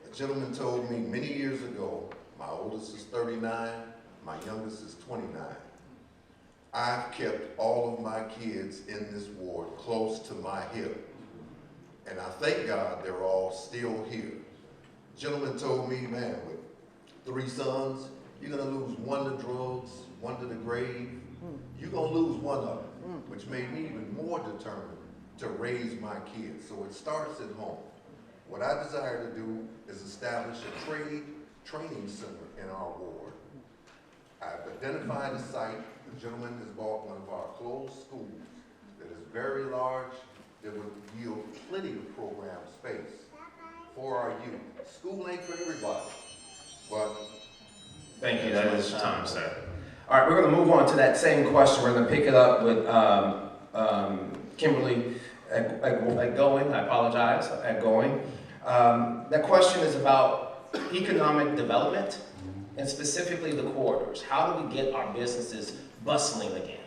A gentleman told me many years ago, my oldest is 39, my youngest is 29. I've kept all of my kids in this ward close to my hip. And I thank God they're all still here. The gentleman told me, man, with 3 sons, you're gonna lose 1 to drugs, 1 to the grave. You're gonna lose 1 of them, which made me even more determined to raise my kids. So it starts at home. What I desire to do is establish a trade training center in our ward. I've identified a site. The gentleman has bought one of our closed schools that is very large, that would yield plenty of program space for our youth. School ain't for everybody, but... Thank you, that is time, sir. All right, we're going to move on to that same question. We're going to pick it up with Kimberly at Going. I apologize, at Going. That question is about economic development and specifically the corridors. How do we get our businesses bustling again?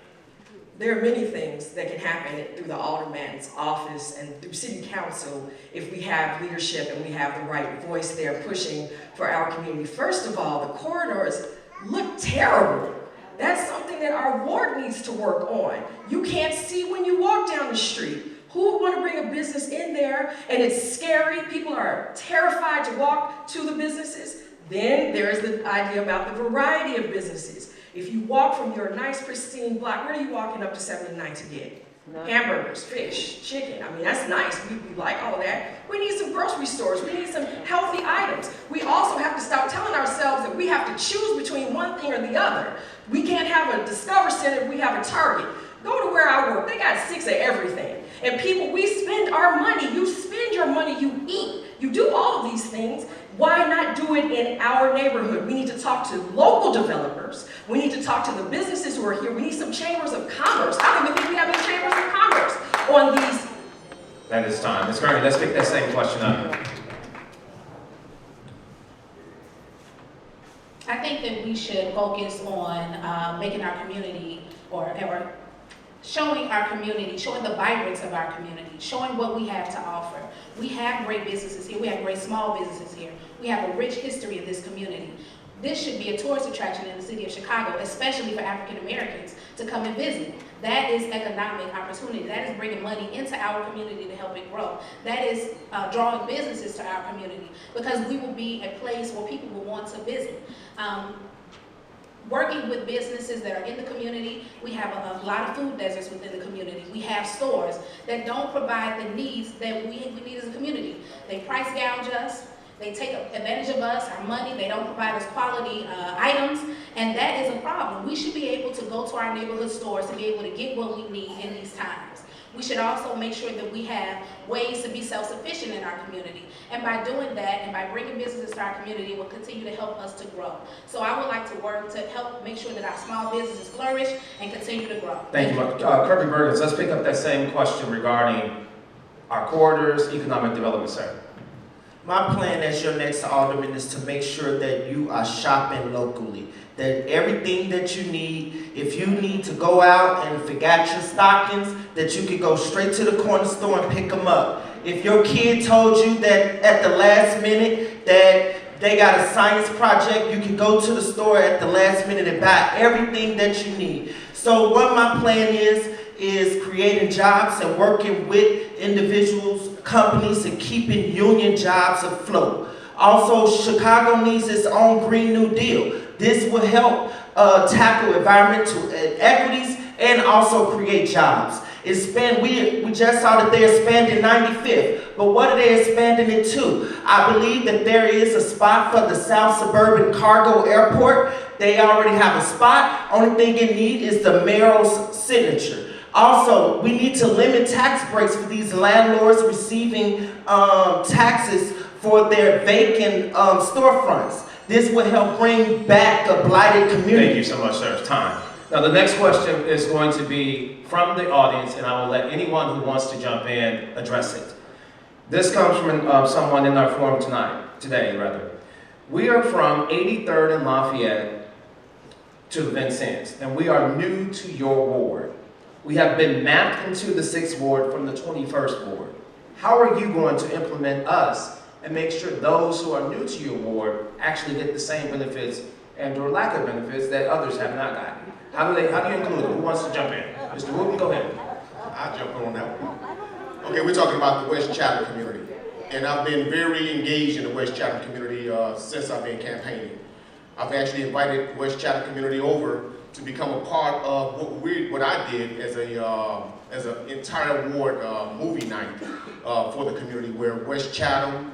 There are many things that can happen through the alderman's office and through city council if we have leadership and we have the right voice there pushing for our community. First of all, the corridors look terrible. That's something that our ward needs to work on. You can't see when you walk down the street. Who would want to bring a business in there and it's scary? People are terrified to walk to the businesses. Then there's the idea about the variety of businesses. If you walk from your nice, pristine block, where are you walking up to 79 to get? Hamburgers, fish, chicken. I mean, that's nice. We like all that. We need some grocery stores. We need some healthy items. We also have to stop telling ourselves that we have to choose between one thing or the other. We can't have a Discover Center if we have a Target. Go to where I work. They got 6 of everything. And people, we spend our money. You spend your money, you eat. You do all of these things. Why not do it in our neighborhood? We need to talk to local developers. We need to talk to the businesses who are here. We need some chambers of commerce. I don't even think we have any chambers of commerce on these. That is time. Ms. Kearney, let's pick that same question up. I think that we should focus on making our community or showing our community, showing the vibrance of our community, showing what we have to offer. We have great businesses here. We have great small businesses here. We have a rich history in this community. This should be a tourist attraction in the city of Chicago, especially for African Americans to come and visit. That is economic opportunity. That is bringing money into our community to help it grow. That is drawing businesses to our community because we will be a place where people will want to visit. Working with businesses that are in the community, we have a lot of food deserts within the community. We have stores that don't provide the needs that we need as a community. They price gouge us, they take advantage of us, our money, they don't provide us quality items, and that is a problem. We should be able to go to our neighborhood stores to be able to get what we need in these times. We should also make sure that we have ways to be self-sufficient in our community. And by doing that, and by bringing businesses to our community, it will continue to help us to grow. So I would like to work to help make sure that our small businesses flourish and continue to grow. Thank you. Kirby Burgess, let's pick up that same question regarding our corridors, economic development, sir. My plan as your next alderman is to make sure that you are shopping locally. That everything that you need, if you need to go out and forget your stockings, that you can go straight to the corner store and pick them up. If your kid told you that at the last minute that they got a science project, you can go to the store at the last minute and buy everything that you need. So what my plan is creating jobs and working with individuals, companies, and keeping union jobs afloat. Also, Chicago needs its own Green New Deal. This will help tackle environmental equities and also create jobs. We just saw that they're expanding 95th, but what are they expanding it to? I believe that there is a spot for the South Suburban Cargo Airport. They already have a spot. Only thing it needs is the mayor's signature. Also, we need to limit tax breaks for these landlords receiving taxes for their vacant storefronts. This will help bring back a blighted community. Thank you so much, sir. It's time. Now, the next question is going to be from the audience, and I will let anyone who wants to jump in address it. This comes from someone in our forum today. We are from 83rd and Lafayette to Vincennes, and we are new to your ward. We have been mapped into the 6th ward from the 21st ward. How are you going to implement us and make sure those who are new to your ward actually get the same benefits and or lack of benefits that others have not gotten? How do you include them? Who wants to jump in? Mr. Wooten, go ahead. I'll jump on that one. Okay, we're talking about the West Chatham community. And I've been very engaged in the West Chatham community since I've been campaigning. I've actually invited the West Chatham community over to become a part of what I did as an entire ward movie night for the community, where West Chatham,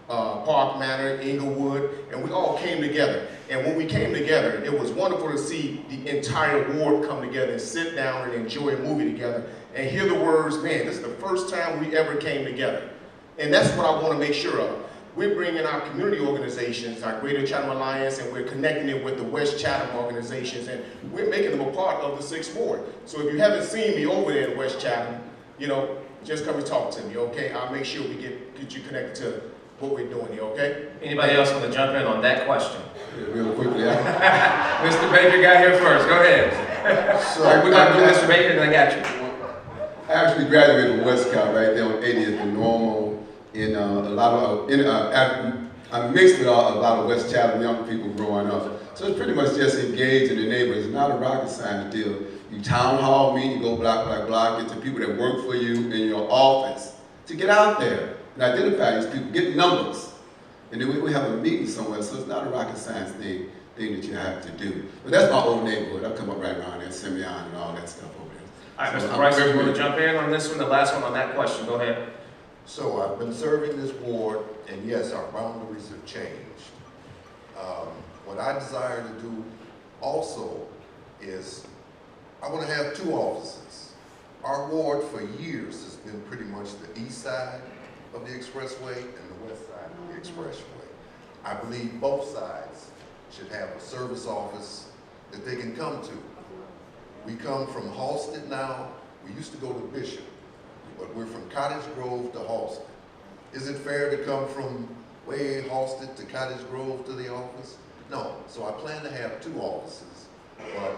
Park Manor, Inglewood, and we all came together. And when we came together, it was wonderful to see the entire ward come together and sit down and enjoy a movie together and hear the words, man, this is the first time we ever came together. And that's what I want to make sure of. We're bringing our community organizations, our Greater Chatham Alliance, and we're connecting it with the West Chatham organizations, and we're making them a part of the 6th Ward. So if you haven't seen me over there in West Chatham, just come and talk to me, okay? I'll make sure we get you connected to what we're doing here, okay? Anybody else want to jump in on that question? Yeah, real quickly, Mr. Baker got here first. Go ahead. So, all right, we're going to do Mr. Baker, and I got you. I actually graduated from Westcott right there on 80th and Normal. In a lot of, I mixed with a lot of West Chatham young people growing up. So it's pretty much just engaged in the neighborhoods. It's not a rocket science deal. You town hall me, you go block by block, get the people that work for you in your office to get out there and identify these people, get numbers. And then we have a meeting somewhere, so it's not a rocket science thing that you have to do. But that's my old neighborhood. I've come up right around there, Simeon and all that stuff over there. All right, So Mr. Bryce, you want to jump in on this one, the last one on that question? Go ahead. So I've been serving this ward, and yes, our boundaries have changed. What I desire to do also is, I want to have 2 offices. Our ward for years has been pretty much the east side of the expressway and the west side of the expressway. I believe both sides should have a service office that they can come to. We come from Halsted now. We used to go to Bishop, but we're from Cottage Grove to Halsted. Is it fair to come from way Halsted to Cottage Grove to the office? No, so I plan to have 2 offices, but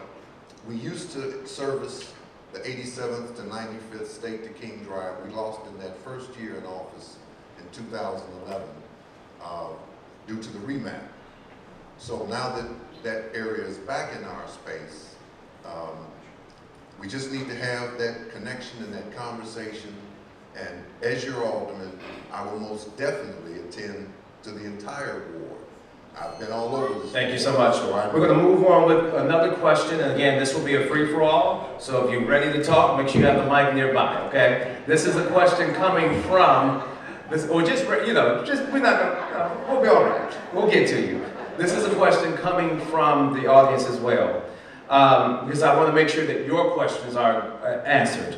we used to service the 87th to 95th State to King Drive. We lost in that first year in office in 2011 due to the remap. So now that that area is back in our space, we just need to have that connection and that conversation. And as your alderman, I will most definitely attend to the entire ward. I've been all over this. Thank you so much. We're going to move on with another question. And again, this will be a free-for-all. So if you're ready to talk, make sure you have the mic nearby, okay? This is a question coming from, we'll be all right. We'll get to you. This is a question coming from the audience as well. Because I want to make sure that your questions are answered.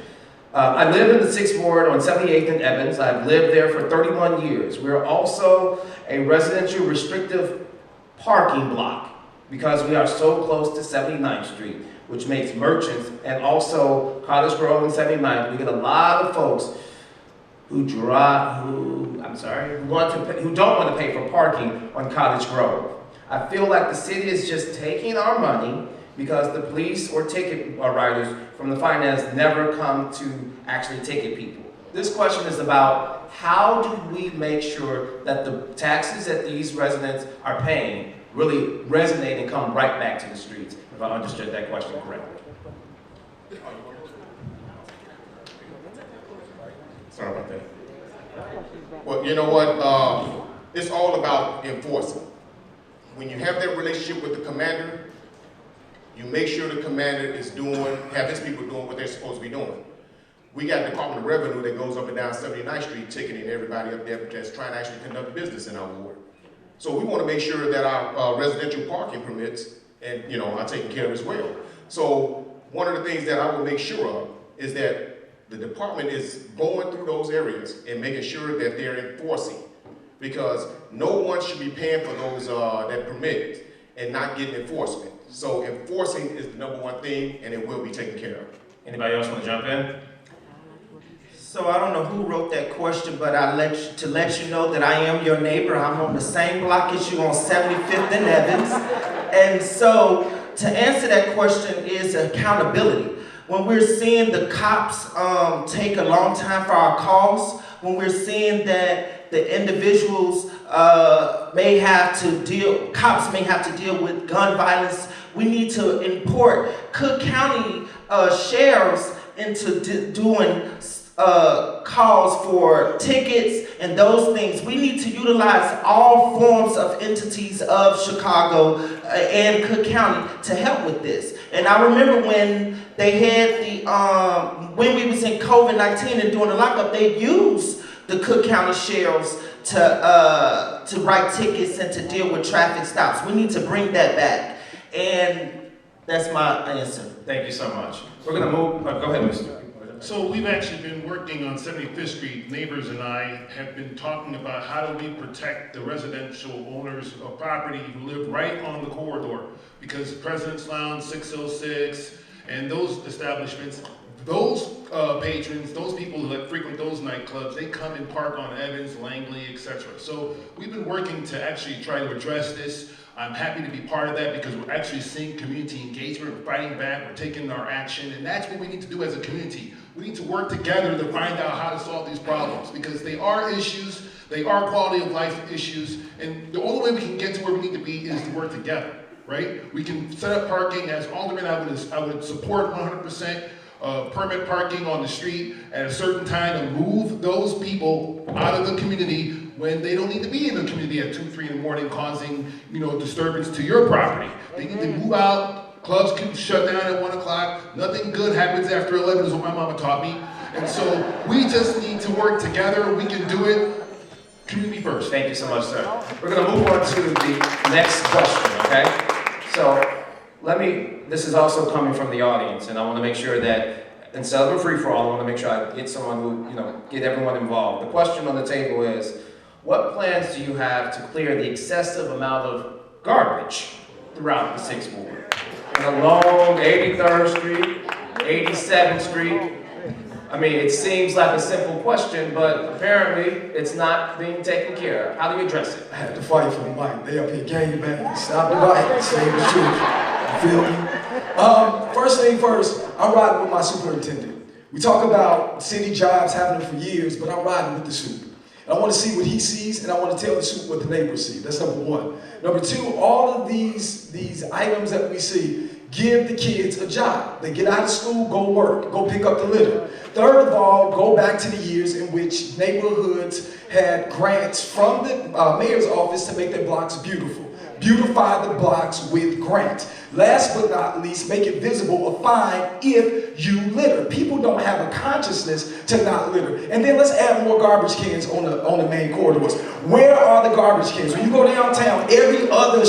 I live in the 6th Ward on 78th and Evans. I've lived there for 31 years. We're also a residential restrictive parking block because we are so close to 79th Street, which makes merchants and also Cottage Grove and 79th. We get a lot of folks who don't want to pay for parking on Cottage Grove. I feel like the city is just taking our money because the police or ticket writers from the finance never come to actually ticket people. This question is about how do we make sure that the taxes that these residents are paying really resonate and come right back to the streets, if I understood that question correctly. Sorry about that. Well, you know what? It's all about enforcing. When you have that relationship with the commander, you make sure the commander is have his people doing what they're supposed to be doing. We got the Department of Revenue that goes up and down 79th Street ticketing everybody up there that's trying to actually conduct business in our ward. So we want to make sure that our residential parking permits are taken care of as well. So one of the things that I will make sure of is that the department is going through those areas and making sure that they're enforcing, because no one should be paying for those that permit and not getting enforcement. So enforcing is the #1 thing, and it will be taken care of. Anybody else want to jump in? So I don't know who wrote that question, but to let you know that I am your neighbor. I'm on the same block as you on 75th and Evans. And so to answer that question is accountability. When we're seeing the cops take a long time for our calls, when we're seeing that the individuals cops may have to deal with gun violence, we need to import Cook County sheriffs into doing calls for tickets and those things. We need to utilize all forms of entities of Chicago and Cook County to help with this. And I remember when they had when we was in COVID-19 and doing the lockup, they used the Cook County sheriffs to write tickets and to deal with traffic stops. We need to bring that back. And that's my answer. Thank you so much. We're gonna move, go ahead, Mr. So we've actually been working on 75th Street. Neighbors and I have been talking about how do we protect the residential owners of property who live right on the corridor. Because President's Lounge, 606, and those establishments, those patrons, those people who frequent those nightclubs, they come and park on Evans, Langley, etc. So we've been working to actually try to address this. I'm happy to be part of that because we're actually seeing community engagement, we're fighting back, we're taking our action, and that's what we need to do as a community. We need to work together to find out how to solve these problems because they are issues, they are quality of life issues, and the only way we can get to where we need to be is to work together, right? We can set up parking. As Alderman, I would support 100% permit parking on the street at a certain time and move those people out of the community when they don't need to be in the community at 2, 3 in the morning causing, disturbance to your property. They need to move out. Clubs can shut down at 1 o'clock. Nothing good happens after 11 is what my mama taught me. And so we just need to work together. We can do it. Community first. Thank you so much, sir. We're gonna move on to the next question, okay? So this is also coming from the audience, and I wanna make sure that instead of a free-for-all, I wanna make sure I get someone who, get everyone involved. The question on the table is, what plans do you have to clear the excessive amount of garbage throughout the 6th Ward? Along 83rd Street, 87th Street. I mean, it seems like a simple question, but apparently it's not being taken care of. How do you address it? I had to fight for the mic. They up here gangbanging. Stop the fight. Say the truth. You feel me? First thing first, I'm riding with my superintendent. We talk about city jobs happening for years, but I'm riding with the super. I want to see what he sees, and I want to tell the super what the neighbors see. That's number one. Number two, all of these items that we see give the kids a job. They get out of school, go work, go pick up the litter. Third of all, go back to the years in which neighborhoods had grants from the mayor's office to make their blocks beautiful. Beautify the blocks with grant. Last but not least, make it visible a fine if you litter. People don't have a consciousness to not litter. And then let's add more garbage cans on the main corridors. Where are the garbage cans? When you go downtown, every other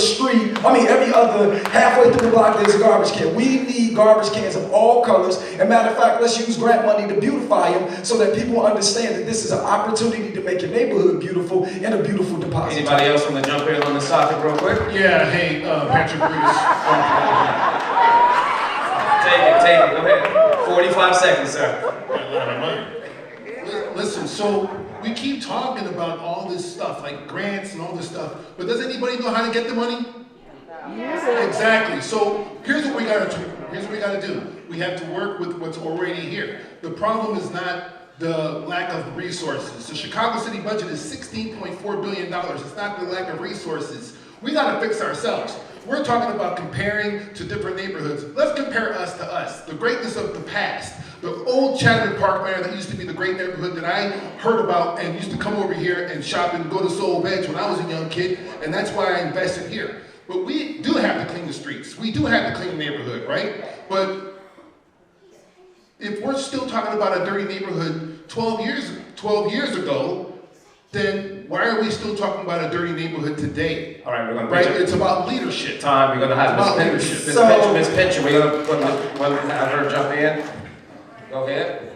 halfway through the block, there's a garbage can. We need garbage cans of all colors. And matter of fact, let's use grant money to beautify them so that people understand that this is an opportunity to make your neighborhood beautiful and a beautiful deposit. Anybody else want to jump in on this topic real quick? Yeah, hey, Patrick Brutus. Take it, go ahead. 45 seconds, sir. Listen, so we keep talking about all this stuff, like grants and all this stuff, but does anybody know how to get the money? Yes. Exactly. So here's what we gotta do. Here's what we gotta do. We have to work with what's already here. The problem is not the lack of resources. The Chicago City budget is $16.4 billion. It's not the lack of resources. We gotta fix ourselves. We're talking about comparing to different neighborhoods. Let's compare us to us, the greatness of the past. The old Chatham Park Manor that used to be the great neighborhood that I heard about and used to come over here and shop and go to Soul Bench when I was a young kid, and that's why I invested here. But we do have to clean the streets. We do have to clean the neighborhood, right? But if we're still talking about a dirty neighborhood 12 years ago, then why are we still talking about a dirty neighborhood today? All right, we're going to right? It's about leadership. Time, we're going to have Ms. Pincher, we're going to have her jump in. Go ahead.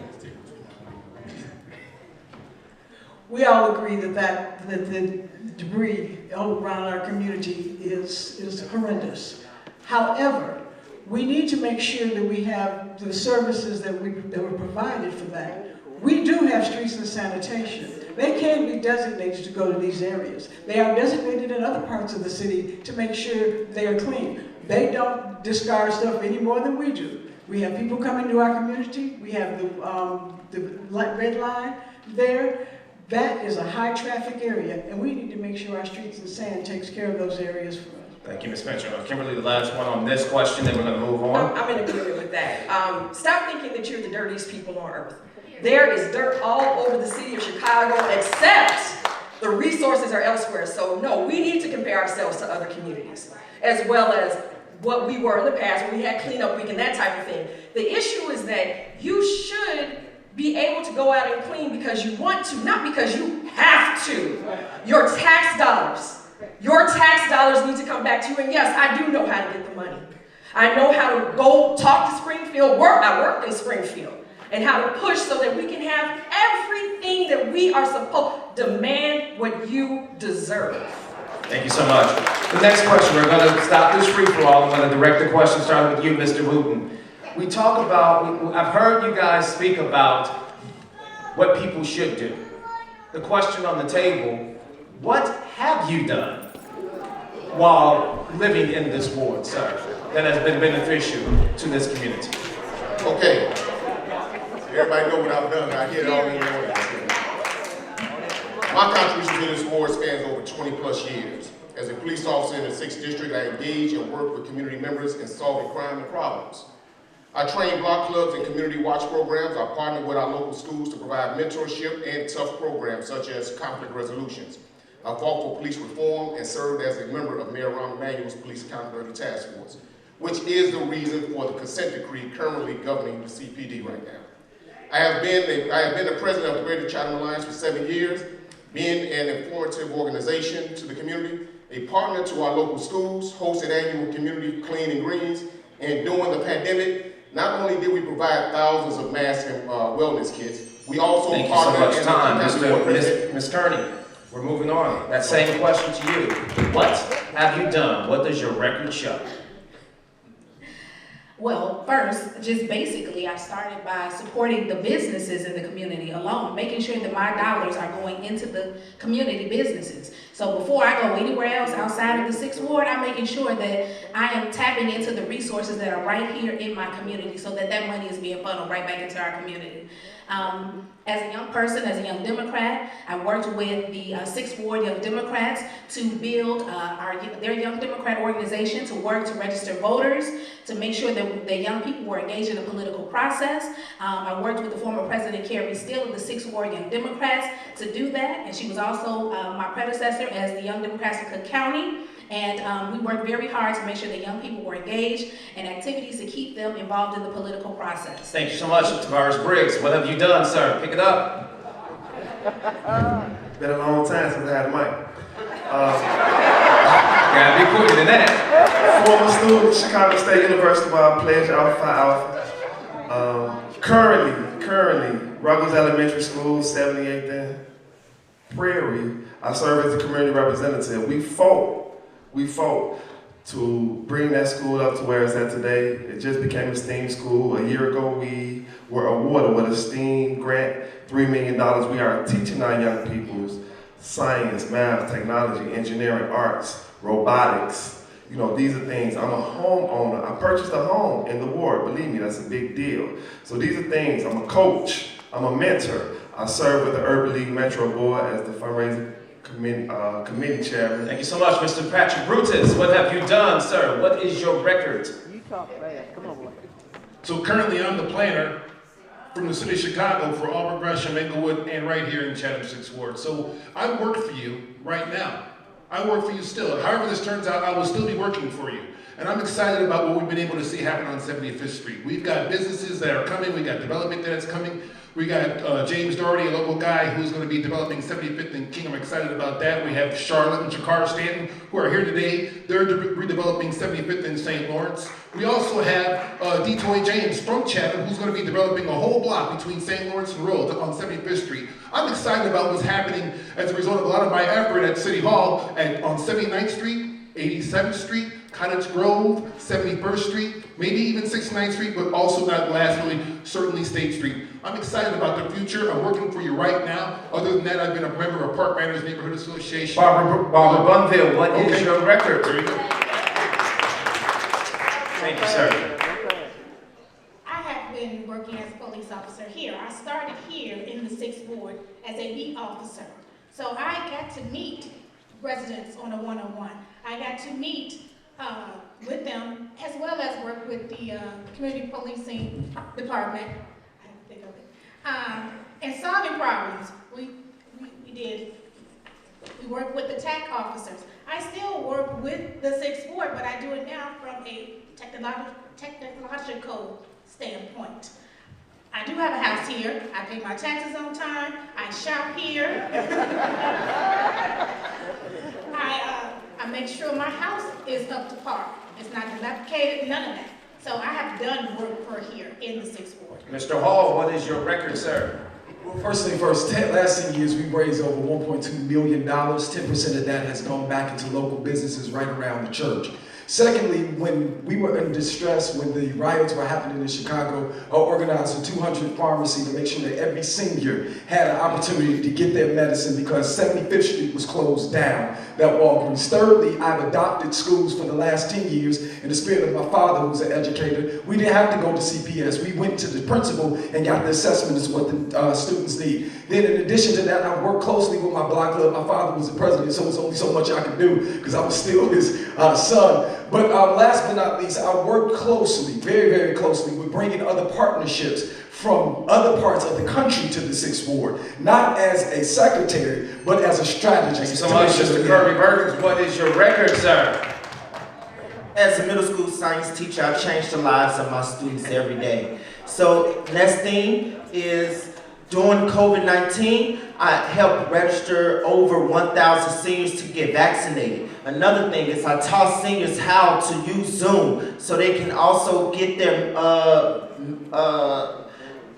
We all agree that the debris all around our community is horrendous. However, we need to make sure that we have the services that were provided for that. We do have streets and sanitation. They can be designated to go to these areas. They are designated in other parts of the city to make sure they are clean. They don't discard stuff any more than we do. We have people coming to our community. We have the red line there. That is a high traffic area, and we need to make sure our streets and sand takes care of those areas for us. Thank you, Ms. Pincher. Kimberly, the last one on this question, then we're going to move on. I'm in agreement with that. Stop thinking that you're the dirtiest people on earth. There is dirt all over the city of Chicago, except the resources are elsewhere. So no, we need to compare ourselves to other communities, as well as what we were in the past when we had cleanup week and that type of thing. The issue is that you should be able to go out and clean because you want to, not because you have to. Your tax dollars need to come back to you. And yes, I do know how to get the money. I know how to go talk to Springfield, I worked in Springfield, and how to push so that we can have everything that we are supposed to demand what you deserve. Thank you so much. The next question, we're going to stop this free-for-all. I'm going to direct the question starting with you, Mr. Wooten. We talk about, I've heard you guys speak about what people should do. The question on the table, what have you done while living in this ward, sir, that has been beneficial to this community? Okay. Everybody know what I've done. I hear it all in the morning. My contribution to this ward spans over 20 plus years. As a police officer in the 6th District, I engage and work with community members in solving crime and problems. I train block clubs and community watch programs. I partner with our local schools to provide mentorship and tough programs such as conflict resolutions. I fought for police reform and served as a member of Mayor Rahm Emanuel's Police Accountability Task Force, which is the reason for the consent decree currently governing the CPD right now. I have been the president of the Greater Chatham Alliance for 7 years, being an informative organization to the community, a partner to our local schools, hosted annual community clean and greens, and during the pandemic, not only did we provide thousands of masks and wellness kits, we also partnered. Thank you so much. Time, Ms. Kearney, we're moving on. That same question to you. What have you done? What does your record show? Well, first, just basically, I started by supporting the businesses in the community alone, making sure that my dollars are going into the community businesses. So before I go anywhere else outside of the 6th Ward, I'm making sure that I am tapping into the resources that are right here in my community so that that money is being funneled right back into our community. As a young person, as a young Democrat, I worked with the 6th Ward Young Democrats to build their Young Democrat organization to work to register voters, to make sure that the young people were engaged in the political process. I worked with the former President Carrie Steele of the 6th Ward Young Democrats to do that, and she was also my predecessor as the Young Democrats of Cook County. And we worked very hard to make sure that young people were engaged in activities to keep them involved in the political process. Thank you so much, Tavares Briggs. What have you done, sir? Pick it up. Been a long time since I had a mic. Gotta be quicker than that. Former student, Chicago State University, where I pledged Alpha Phi Alpha. Currently, Ruggles Elementary School, 78th and Prairie. I serve as a community representative. We fought to bring that school up to where it's at today. It just became a STEAM school. A year ago, we were awarded with a STEAM grant, $3 million. We are teaching our young people science, math, technology, engineering, arts, robotics. You know, these are things. I'm a homeowner. I purchased a home in the ward. Believe me, that's a big deal. So these are things. I'm a coach. I'm a mentor. I serve with the Urban League Metro Board as the fundraising committee chairman. Thank you so much, Mr. Patrick Brutus. What have you done, sir? What is your record? You talk fast. Come on, boy. So currently I'm the planner from the city of Chicago for Auburn, Gresham, Englewood, and right here in Chatham 6th Ward. So I work for you right now. I work for you still. However this turns out, I will still be working for you. And I'm excited about what we've been able to see happen on 75th Street. We've got businesses that are coming. We've got development that's coming. We got James Doherty, a local guy who's going to be developing 75th and King. I'm excited about that. We have Charlotte and Shakar Stanton, who are here today. They're redeveloping 75th and St. Lawrence. We also have Detoy James from Chatham, who's going to be developing a whole block between St. Lawrence and Road on 75th Street. I'm excited about what's happening as a result of a lot of my effort at City Hall on 79th Street, 87th Street, Cottage Grove, 71st Street, maybe even 69th Street, but also not lastly, certainly State Street. I'm excited about the future. I'm working for you right now. Other than that, I've been a member of Park Manners Neighborhood Association. Barbara Bunville, what is your record? There you go. Thank you, sir. I have been working as a police officer here. I started here in the 6th Ward as a beat officer. So I got to meet residents on a one-on-one. I got to meet with them, as well as work with the community policing department. I didn't think of it. And solving problems, we work with the TAC officers. I still work with the 6th Ward, but I do it now from a technological standpoint. I do have a house here. I pay my taxes on time. I shop here. I make sure my house is up to par. It's not dilapidated, none of that. So I have done work for here in the 6th Ward. Mr. Hall, what is your record, sir? Well, first thing first, last 10 years we've raised over $1.2 million. 10% of that has gone back into local businesses right around the church. Secondly, when we were in distress, when the riots were happening in Chicago, I organized a 200 pharmacy to make sure that every senior had an opportunity to get their medicine because 75th Street was closed down, that Walgreens. Thirdly, I've adopted schools for the last 10 years in the spirit of my father, who's an educator. We didn't have to go to CPS. We went to the principal and got the assessment as what the students need. Then in addition to that, I worked closely with my block club. My father was the president, so there's only so much I could do because I was still his son. But last but not least, I work closely, very, very closely, with bringing other partnerships from other parts of the country to the 6th Ward, not as a secretary, but as a strategist. Thank you so much, Mr. Kirby Burgess. What is your record, sir? As a middle school science teacher, I change the lives of my students every day. So next thing is, during COVID-19, I helped register over 1,000 seniors to get vaccinated. Another thing is I taught seniors how to use Zoom so they can also get their,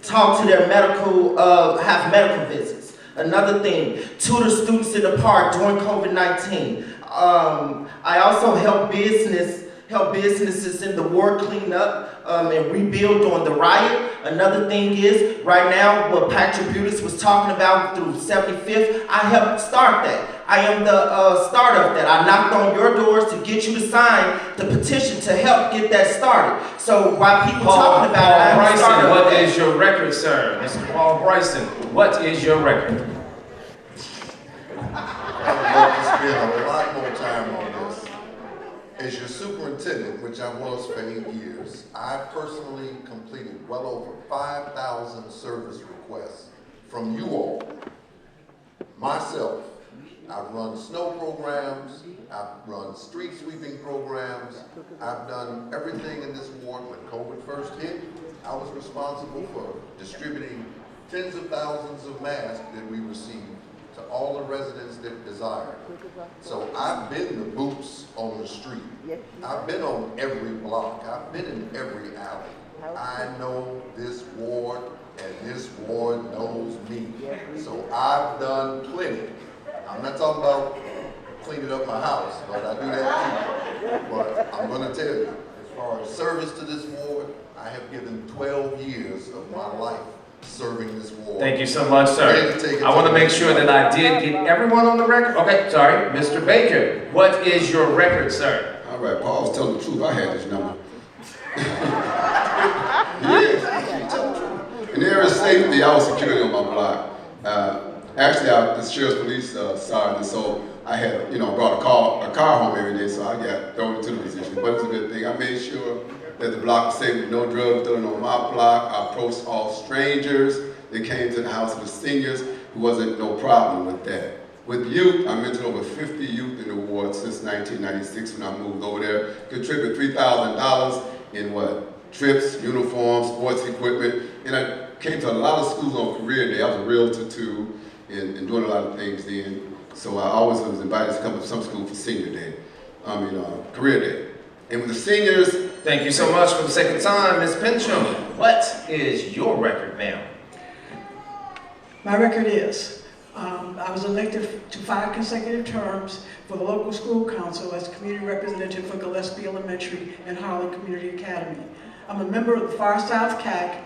talk to their medical, have medical visits. Another thing, tutor students in the park during COVID-19. I also help businesses in the ward clean up and rebuild during the riot. Another thing is, right now, what Patrick Brutus was talking about through 75th, I helped start that. I am the starter of that. I knocked on your doors to get you to sign the petition to help get that started. So while people talking about it, I'm the starter of that. What is your record, sir? Mr. Paul Bryson, what is your record? I would love to spend a lot more time on this. As your superintendent, which I was for 8 years, I personally completed well over 5,000 service requests from you all. Myself, I've run snow programs, I've run street sweeping programs, I've done everything in this ward. When COVID first hit, I was responsible for distributing tens of thousands of masks that we received to all the residents that desired. So I've been the boots on the street. I've been on every block. I've been in every alley. I know this ward and this ward knows me. So I've done plenty. I'm not talking about cleaning up my house, but I do that too. But I'm gonna tell you, as far as service to this ward, I have given 12 years of my life serving this ward. Thank you so much, sir. I want to make sure that I did get everyone on the record. Okay, sorry. Mr. Baker, what is your record, sir? All right, Paul's telling the truth. I had this number. Yes, tell the truth. In the area of safety, I was security on my block. Actually, I was the sheriff's police sergeant, so I had, brought a car home every day, so I got thrown into the position. But it's a good thing. I made sure that the block was safe with no drugs dealing on my block. I approached all strangers that came to the house of the seniors. There wasn't no problem with that. With youth, I mentored over 50 youth in the ward since 1996 when I moved over there. Contributed $3,000 in trips, uniforms, sports equipment. And I came to a lot of schools on career day. I was a realtor too, and doing a lot of things then. So I always was invited to come to some school for senior day, career day. And with the seniors. Thank you so much for the second time, Ms. Pincham. What is your record, ma'am? My record is, I was elected to 5 consecutive terms for the local school council as community representative for Gillespie Elementary and Harlan Community Academy. I'm a member of the Far South CAC,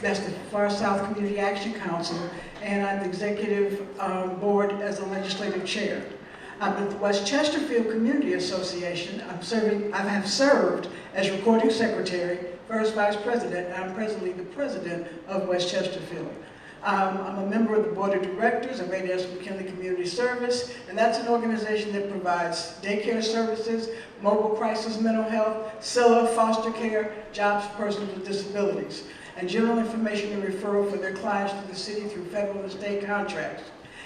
that's the Far South Community Action Council, and I'm the executive board as a legislative chair. I'm with the West Chesterfield Community Association. I have served as recording secretary, first vice president, and I'm presently the president of West Chesterfield. I'm a member of the board of directors of A.D.S. McKinley Community Service, and that's an organization that provides daycare services, mobile crisis mental health, CILA, foster care, jobs for persons with disabilities. and general information and referral for their clients to the city through federal and state contracts.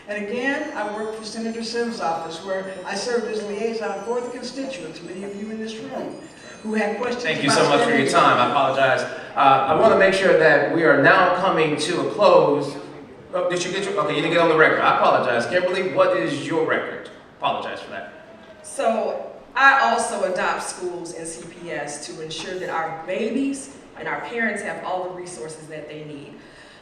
And again, I work for Senator Sims' office, where I served as liaison for the constituents, many of you in this room, who had questions. Thank you so much for your time. I apologize. I want to make sure that we are now coming to a close. Oh, did you get your, okay, you didn't get on the record. I apologize. Kimberly, what is your record? Apologize for that. So I also adopt schools and CPS to ensure that our babies and our parents have all the resources that they need.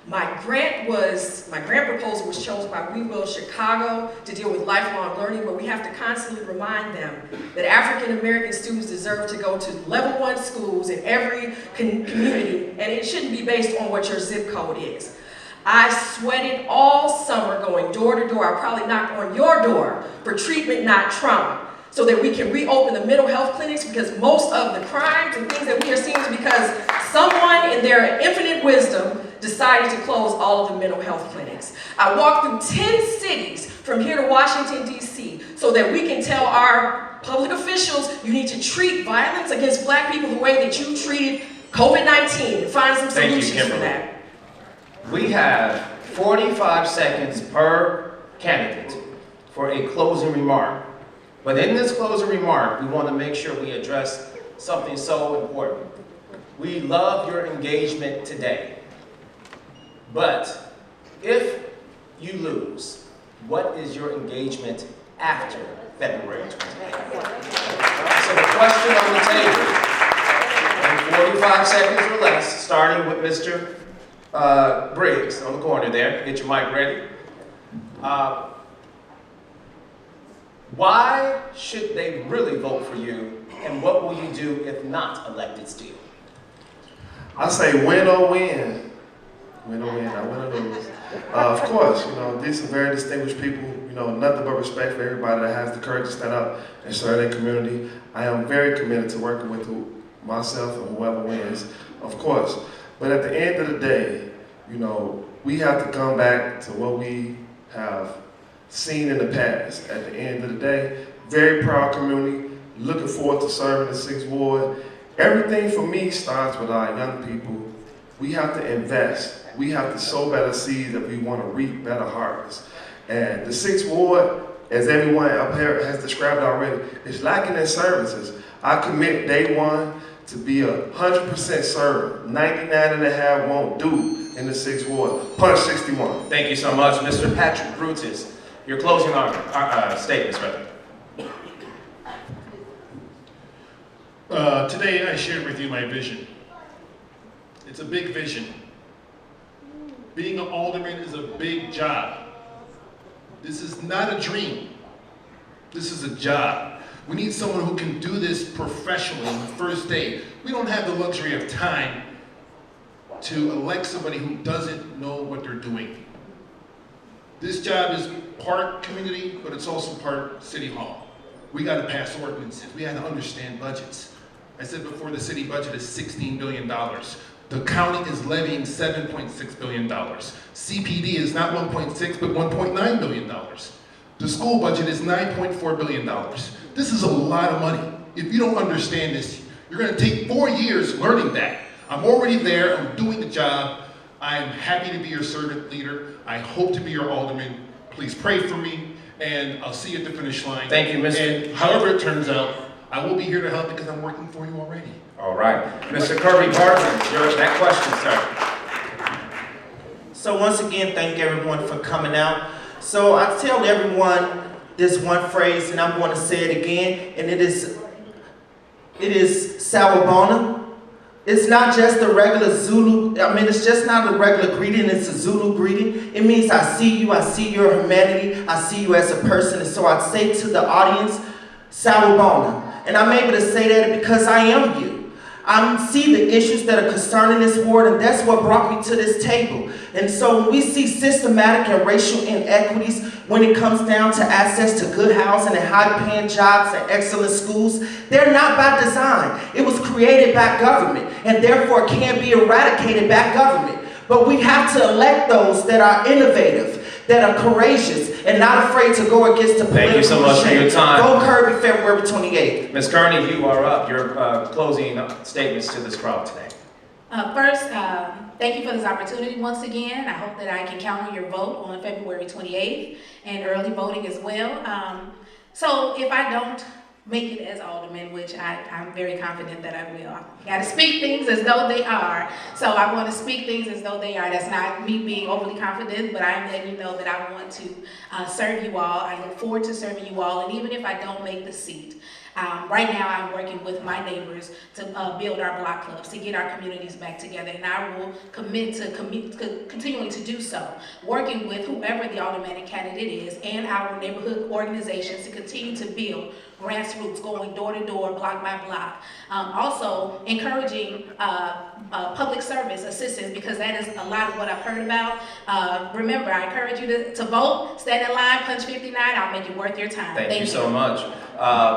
My grant proposal was chosen by We Will Chicago to deal with lifelong learning, but we have to constantly remind them that African American students deserve to go to level 1 schools in every community, and it shouldn't be based on what your zip code is. I sweated all summer going door to door. I probably knocked on your door for treatment, not trauma, so that we can reopen the mental health clinics, because most of the crimes and things that we are seeing is because someone in their infinite wisdom decided to close all of the mental health clinics. I walked through 10 cities from here to Washington, D.C., so that we can tell our public officials, you need to treat violence against black people the way that you treated COVID-19 and find some solutions for that. We have 45 seconds per candidate for a closing remark. But in this closing remark, we want to make sure we address something so important. We love your engagement today. But if you lose, what is your engagement after February 28th? So the question on the table, in 45 seconds or less, starting with Mr. Briggs on the corner there, get your mic ready. Why should they really vote for you, and what will you do if not elected still? I say win or win. Win or win, not win or lose. Of course, these are very distinguished people, nothing but respect for everybody that has the courage to stand up and serve their community. I am very committed to working with myself and whoever wins, of course. But at the end of the day, we have to come back to what we have seen in the past. At the end of the day, very proud community, looking forward to serving the 6th Ward. Everything for me starts with our young people. We have to invest. We have to sow better seeds if we want to reap better harvests. And the 6th Ward, as everyone up here has described already, is lacking in services. I commit day one to be 100% servant. 99.5 won't do in the 6th Ward. Punch 61. Thank you so much, Mr. Patrick Brutus. Your closing statements, brother. Today I shared with you my vision. It's a big vision. Being an alderman is a big job. This is not a dream. This is a job. We need someone who can do this professionally on the first day. We don't have the luxury of time to elect somebody who doesn't know what they're doing. This job is part community, but it's also part City Hall. We got to pass ordinances. We got to understand budgets. I said before, the city budget is $16 billion. The county is levying $7.6 billion. CPD is not 1.6, but $1.9 billion. The school budget is $9.4 billion. This is a lot of money. If you don't understand this, you're going to take 4 years learning that. I'm already there. I'm doing the job. I am happy to be your servant leader. I hope to be your alderman. Please pray for me, and I'll see you at the finish line. Thank you, Mr. And however it turns out, I will be here to help because I'm working for you already. All right. Mr. Kirby Barton, that question, sir. So once again, thank everyone for coming out. So I tell everyone this one phrase, and I'm going to say it again, and it is Sawubona. It's not just a regular Zulu, it's just not a regular greeting, it's a Zulu greeting. It means I see your humanity, I see you as a person. And so I say to the audience, Sawubona. And I'm able to say that because I am you. I see the issues that are concerning this ward, and that's what brought me to this table. And so when we see systematic and racial inequities when it comes down to access to good housing and high-paying jobs and excellent schools, they're not by design. It was created by government, and therefore can't be eradicated by government. But we have to elect those that are innovative, that are courageous, and not afraid to go against the political Thank you so much for your time. Vote Kirby February 28th. Ms. Kearney, you are up. Your closing statements to this crowd today. First, thank you for this opportunity once again. I hope that I can count on your vote on February 28th and early voting as well. So if I don't make it as alderman, which I'm very confident that I will, I gotta speak things as though they are. So I want to speak things as though they are. That's not me being overly confident, but I'm letting you know that I want to serve you all. I look forward to serving you all, and even if I don't make the seat, right now I'm working with my neighbors to build our block clubs, to get our communities back together, and I will commit to continuing to do so, working with whoever the aldermanic candidate is and our neighborhood organizations to continue to build grassroots, going door to door, block by block. Also encouraging public service assistance, because that is a lot of what I've heard about. Remember, I encourage you to vote, stand in line, punch 59, I'll make it worth your time. Thank you so much.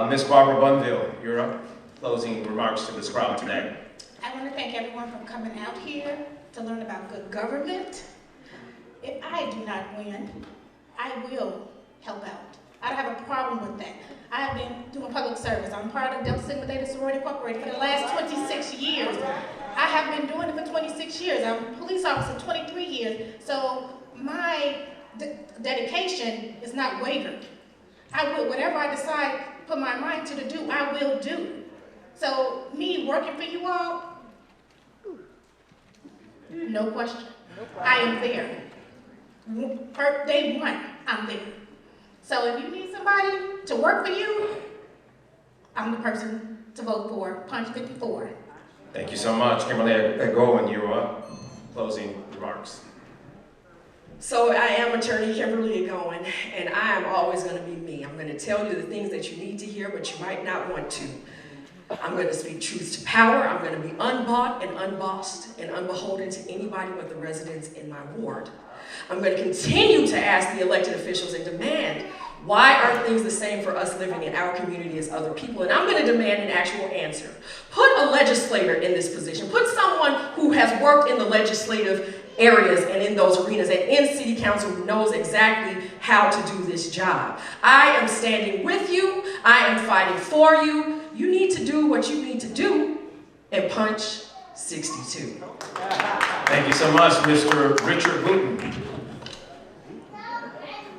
Ms. Barbara Bunville, you're up. Closing remarks to this crowd today. I want to thank everyone for coming out here to learn about good government. If I do not win, I will help out. I don't have a problem with that. I have been doing public service. I'm part of Delta Sigma Theta Sorority Incorporated for the last 26 years. I have been doing it for 26 years. I'm a police officer 23 years. So my dedication is not wavered. I will, whatever I decide, put my mind to do, I will do. So me working for you all, no question. I am there. Day one, I'm there. So if you need somebody to work for you, I'm the person to vote for, punch 54. Thank you so much. Kimberly Gowen, you're up. Closing remarks. So I am attorney Kimberly Gowen, and I am always going to be me. I'm going to tell you the things that you need to hear, but you might not want to. I'm going to speak truth to power. I'm going to be unbought and unbossed and unbeholden to anybody but the residents in my ward. I'm going to continue to ask the elected officials and demand, why are things the same for us living in our community as other people? And I'm going to demand an actual answer. Put a legislator in this position. Put someone who has worked in the legislative areas and in those arenas and in city council who knows exactly how to do this job. I am standing with you. I am fighting for you. You need to do what you need to do and punch 62. Thank you so much, Mr. Richard Wooten.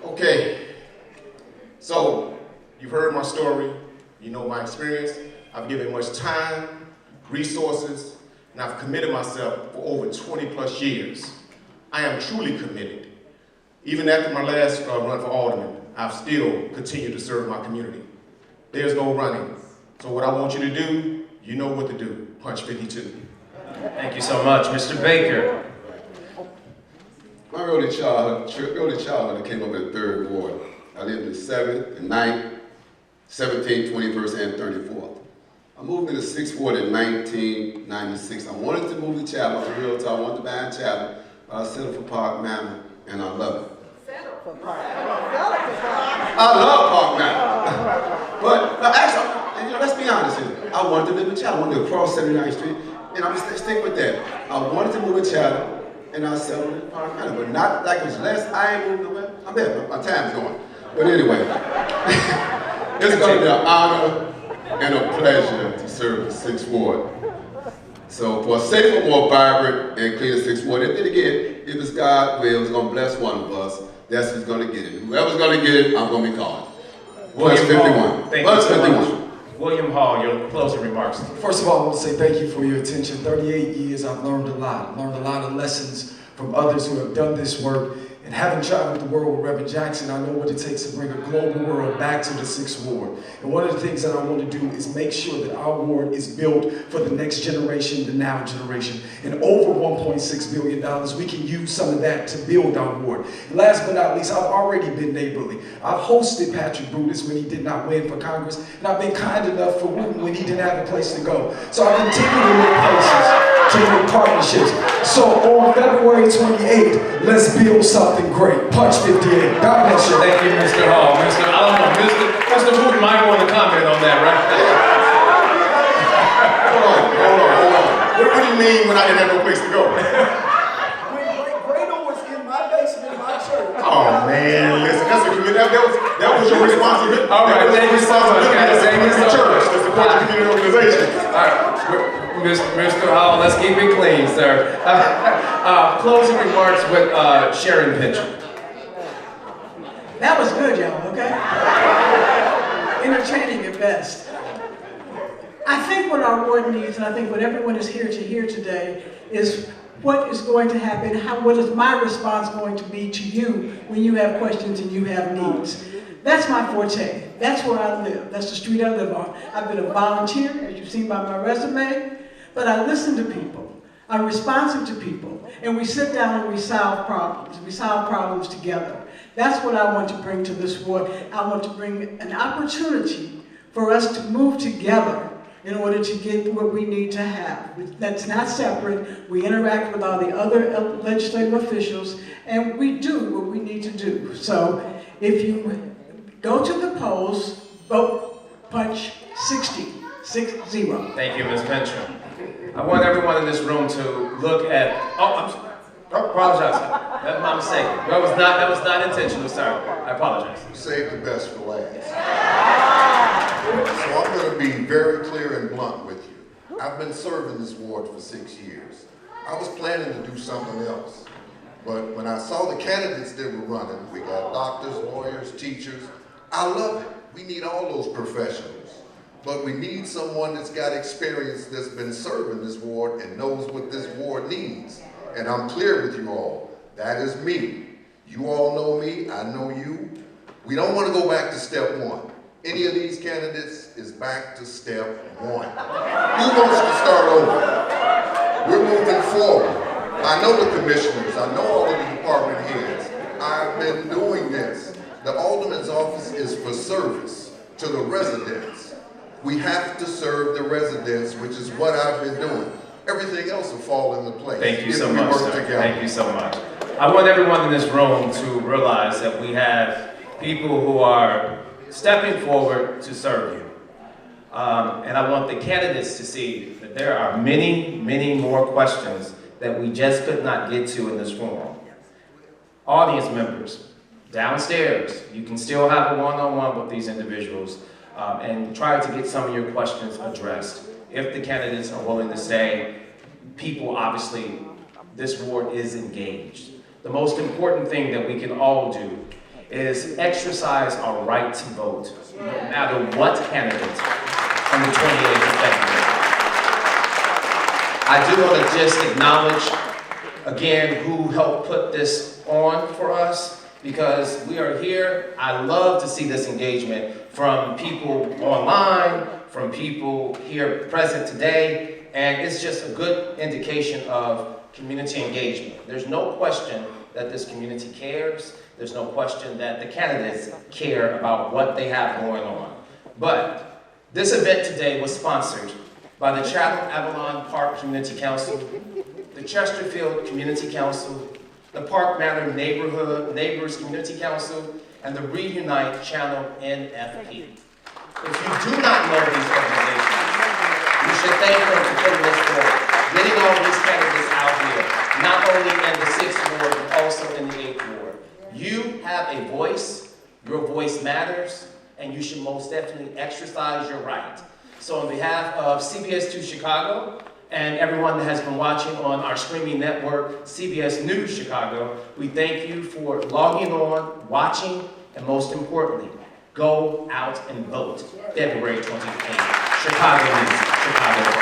Okay, so you've heard my story, you know my experience. I've given much time, resources, and I've committed myself for over 20 plus years. I am truly committed. Even after my last run for alderman, I've still continued to serve my community. There's no running. So what I want you to do, you know what to do. Punch 52. Thank you so much. Mr. Baker. My early childhood, I came up in the 3rd Ward. I lived in 7th and 9th, 17th, 21st, and 34th. I moved into 6th Ward in 1996. I wanted to move to Chapel, for real talk. I wanted to buy a Chapel. I settled for Park Manor, and I love it. Settle for Park Manor. I love Park Manor. But actually, you know, let's be honest here. I wanted to live in Chapel. I wanted to cross 79th Street, and I'm just stick with that. I wanted to move in Chapel, and I settled in Park Manor, but not like it was less. I ain't moved away. I'm there. My time's going. But anyway, it's going to be an honor and a pleasure to serve the 6th Ward. So for a safer, more vibrant, and cleaner 6th Ward, and then again, if it's God will, it's going to bless one of us, that's who's going to get it. Whoever's going to get it, I'm going to be calling. William 51. Hall. Thank you so much. William Hall, your closing remarks. First of all, I want to say thank you for your attention. 38 years, I've learned a lot. Learned a lot of lessons from others who have done this work. And having traveled the world with Reverend Jackson, I know what it takes to bring a global world back to the 6th Ward. And one of the things that I want to do is make sure that our ward is built for the next generation, the now generation. And over $1.6 billion, we can use some of that to build our ward. And last but not least, I've already been neighborly. I've hosted Patrick Brutus when he did not win for Congress, and I've been kind enough for Wooten when he didn't have a place to go. So I continue to make places, to make partnerships. So on February 28th, let's build something great. Punch 58. God bless you. Thank you, Mr. Hall. I don't know, Mr. Wooten might want to comment on that, right? Hold on. What do you mean when I didn't have no place to go? Grado was in my basement in my church. Oh man, listen, that's a commitment. That was your responsibility. All right, thank you so much, guys. Thank you so much. support the community organization. All right, Mr. Hall, let's keep it clean, sir. Closing remarks with Sharon Pinchon. That was good, y'all, okay? Entertaining at best. I think what our ward needs, and I think what everyone is here to hear today, is what is going to happen, what is my response going to be to you when you have questions and you have needs. That's my forte. That's where I live. That's the street I live on. I've been a volunteer, as you've seen by my resume, but I listen to people. I'm responsive to people, and we sit down and we solve problems. We solve problems together. That's what I want to bring to this ward. I want to bring an opportunity for us to move together in order to get what we need to have. That's not separate. We interact with all the other legislative officials, and we do what we need to do. So if you go to the polls, vote punch 60. Thank you, Ms. Pinchon. I want everyone in this room to look at, I apologize. That's my mistake. That was not intentional, sir. I apologize. You saved the best for last. So I'm going to be very clear and blunt with you. I've been serving this ward for 6 years. I was planning to do something else. But when I saw the candidates that were running, we got doctors, lawyers, teachers. I love it. We need all those professionals. But we need someone that's got experience, that's been serving this ward and knows what this ward needs. And I'm clear with you all, that is me. You all know me, I know you. We don't want to go back to step one. Any of these candidates is back to step one. Who wants to start over? We're moving forward. I know the commissioners, I know all of the department heads. I've been doing this. The Alderman's office is for service to the residents. We have to serve the residents, which is what I've been doing. Everything else will fall into place. Thank you so much, sir. Thank you so much. I want everyone in this room to realize that we have people who are stepping forward to serve you. And I want the candidates to see that there are many, many more questions that we just could not get to in this forum. Audience members, downstairs, you can still have a one-on-one with these individuals and try to get some of your questions addressed. If the candidates are willing to say, people, obviously, this ward is engaged. The most important thing that we can all do is exercise our right to vote, no matter what candidate on the 28th of February. I do want to just acknowledge, again, who helped put this on for us, because we are here. I love to see this engagement from people online, from people here present today, and it's just a good indication of community engagement. There's no question that this community cares. There's no question that the candidates care about what they have going on. But this event today was sponsored by the Chatham-Avalon Park Community Council, the Chesterfield Community Council, the Park Manor Neighbors Community Council, and the Reunite Channel NFP. If you do not know these organizations, you should thank them for putting this forward, getting all these candidates out here, not only in the 6th Ward, but also in the 8th Ward. You have a voice, your voice matters, and you should most definitely exercise your right. So on behalf of CBS 2 Chicago, and everyone that has been watching on our streaming network, CBS News Chicago, we thank you for logging on, watching, and most importantly, go out and vote February 28th. Chicago needs it. Chicago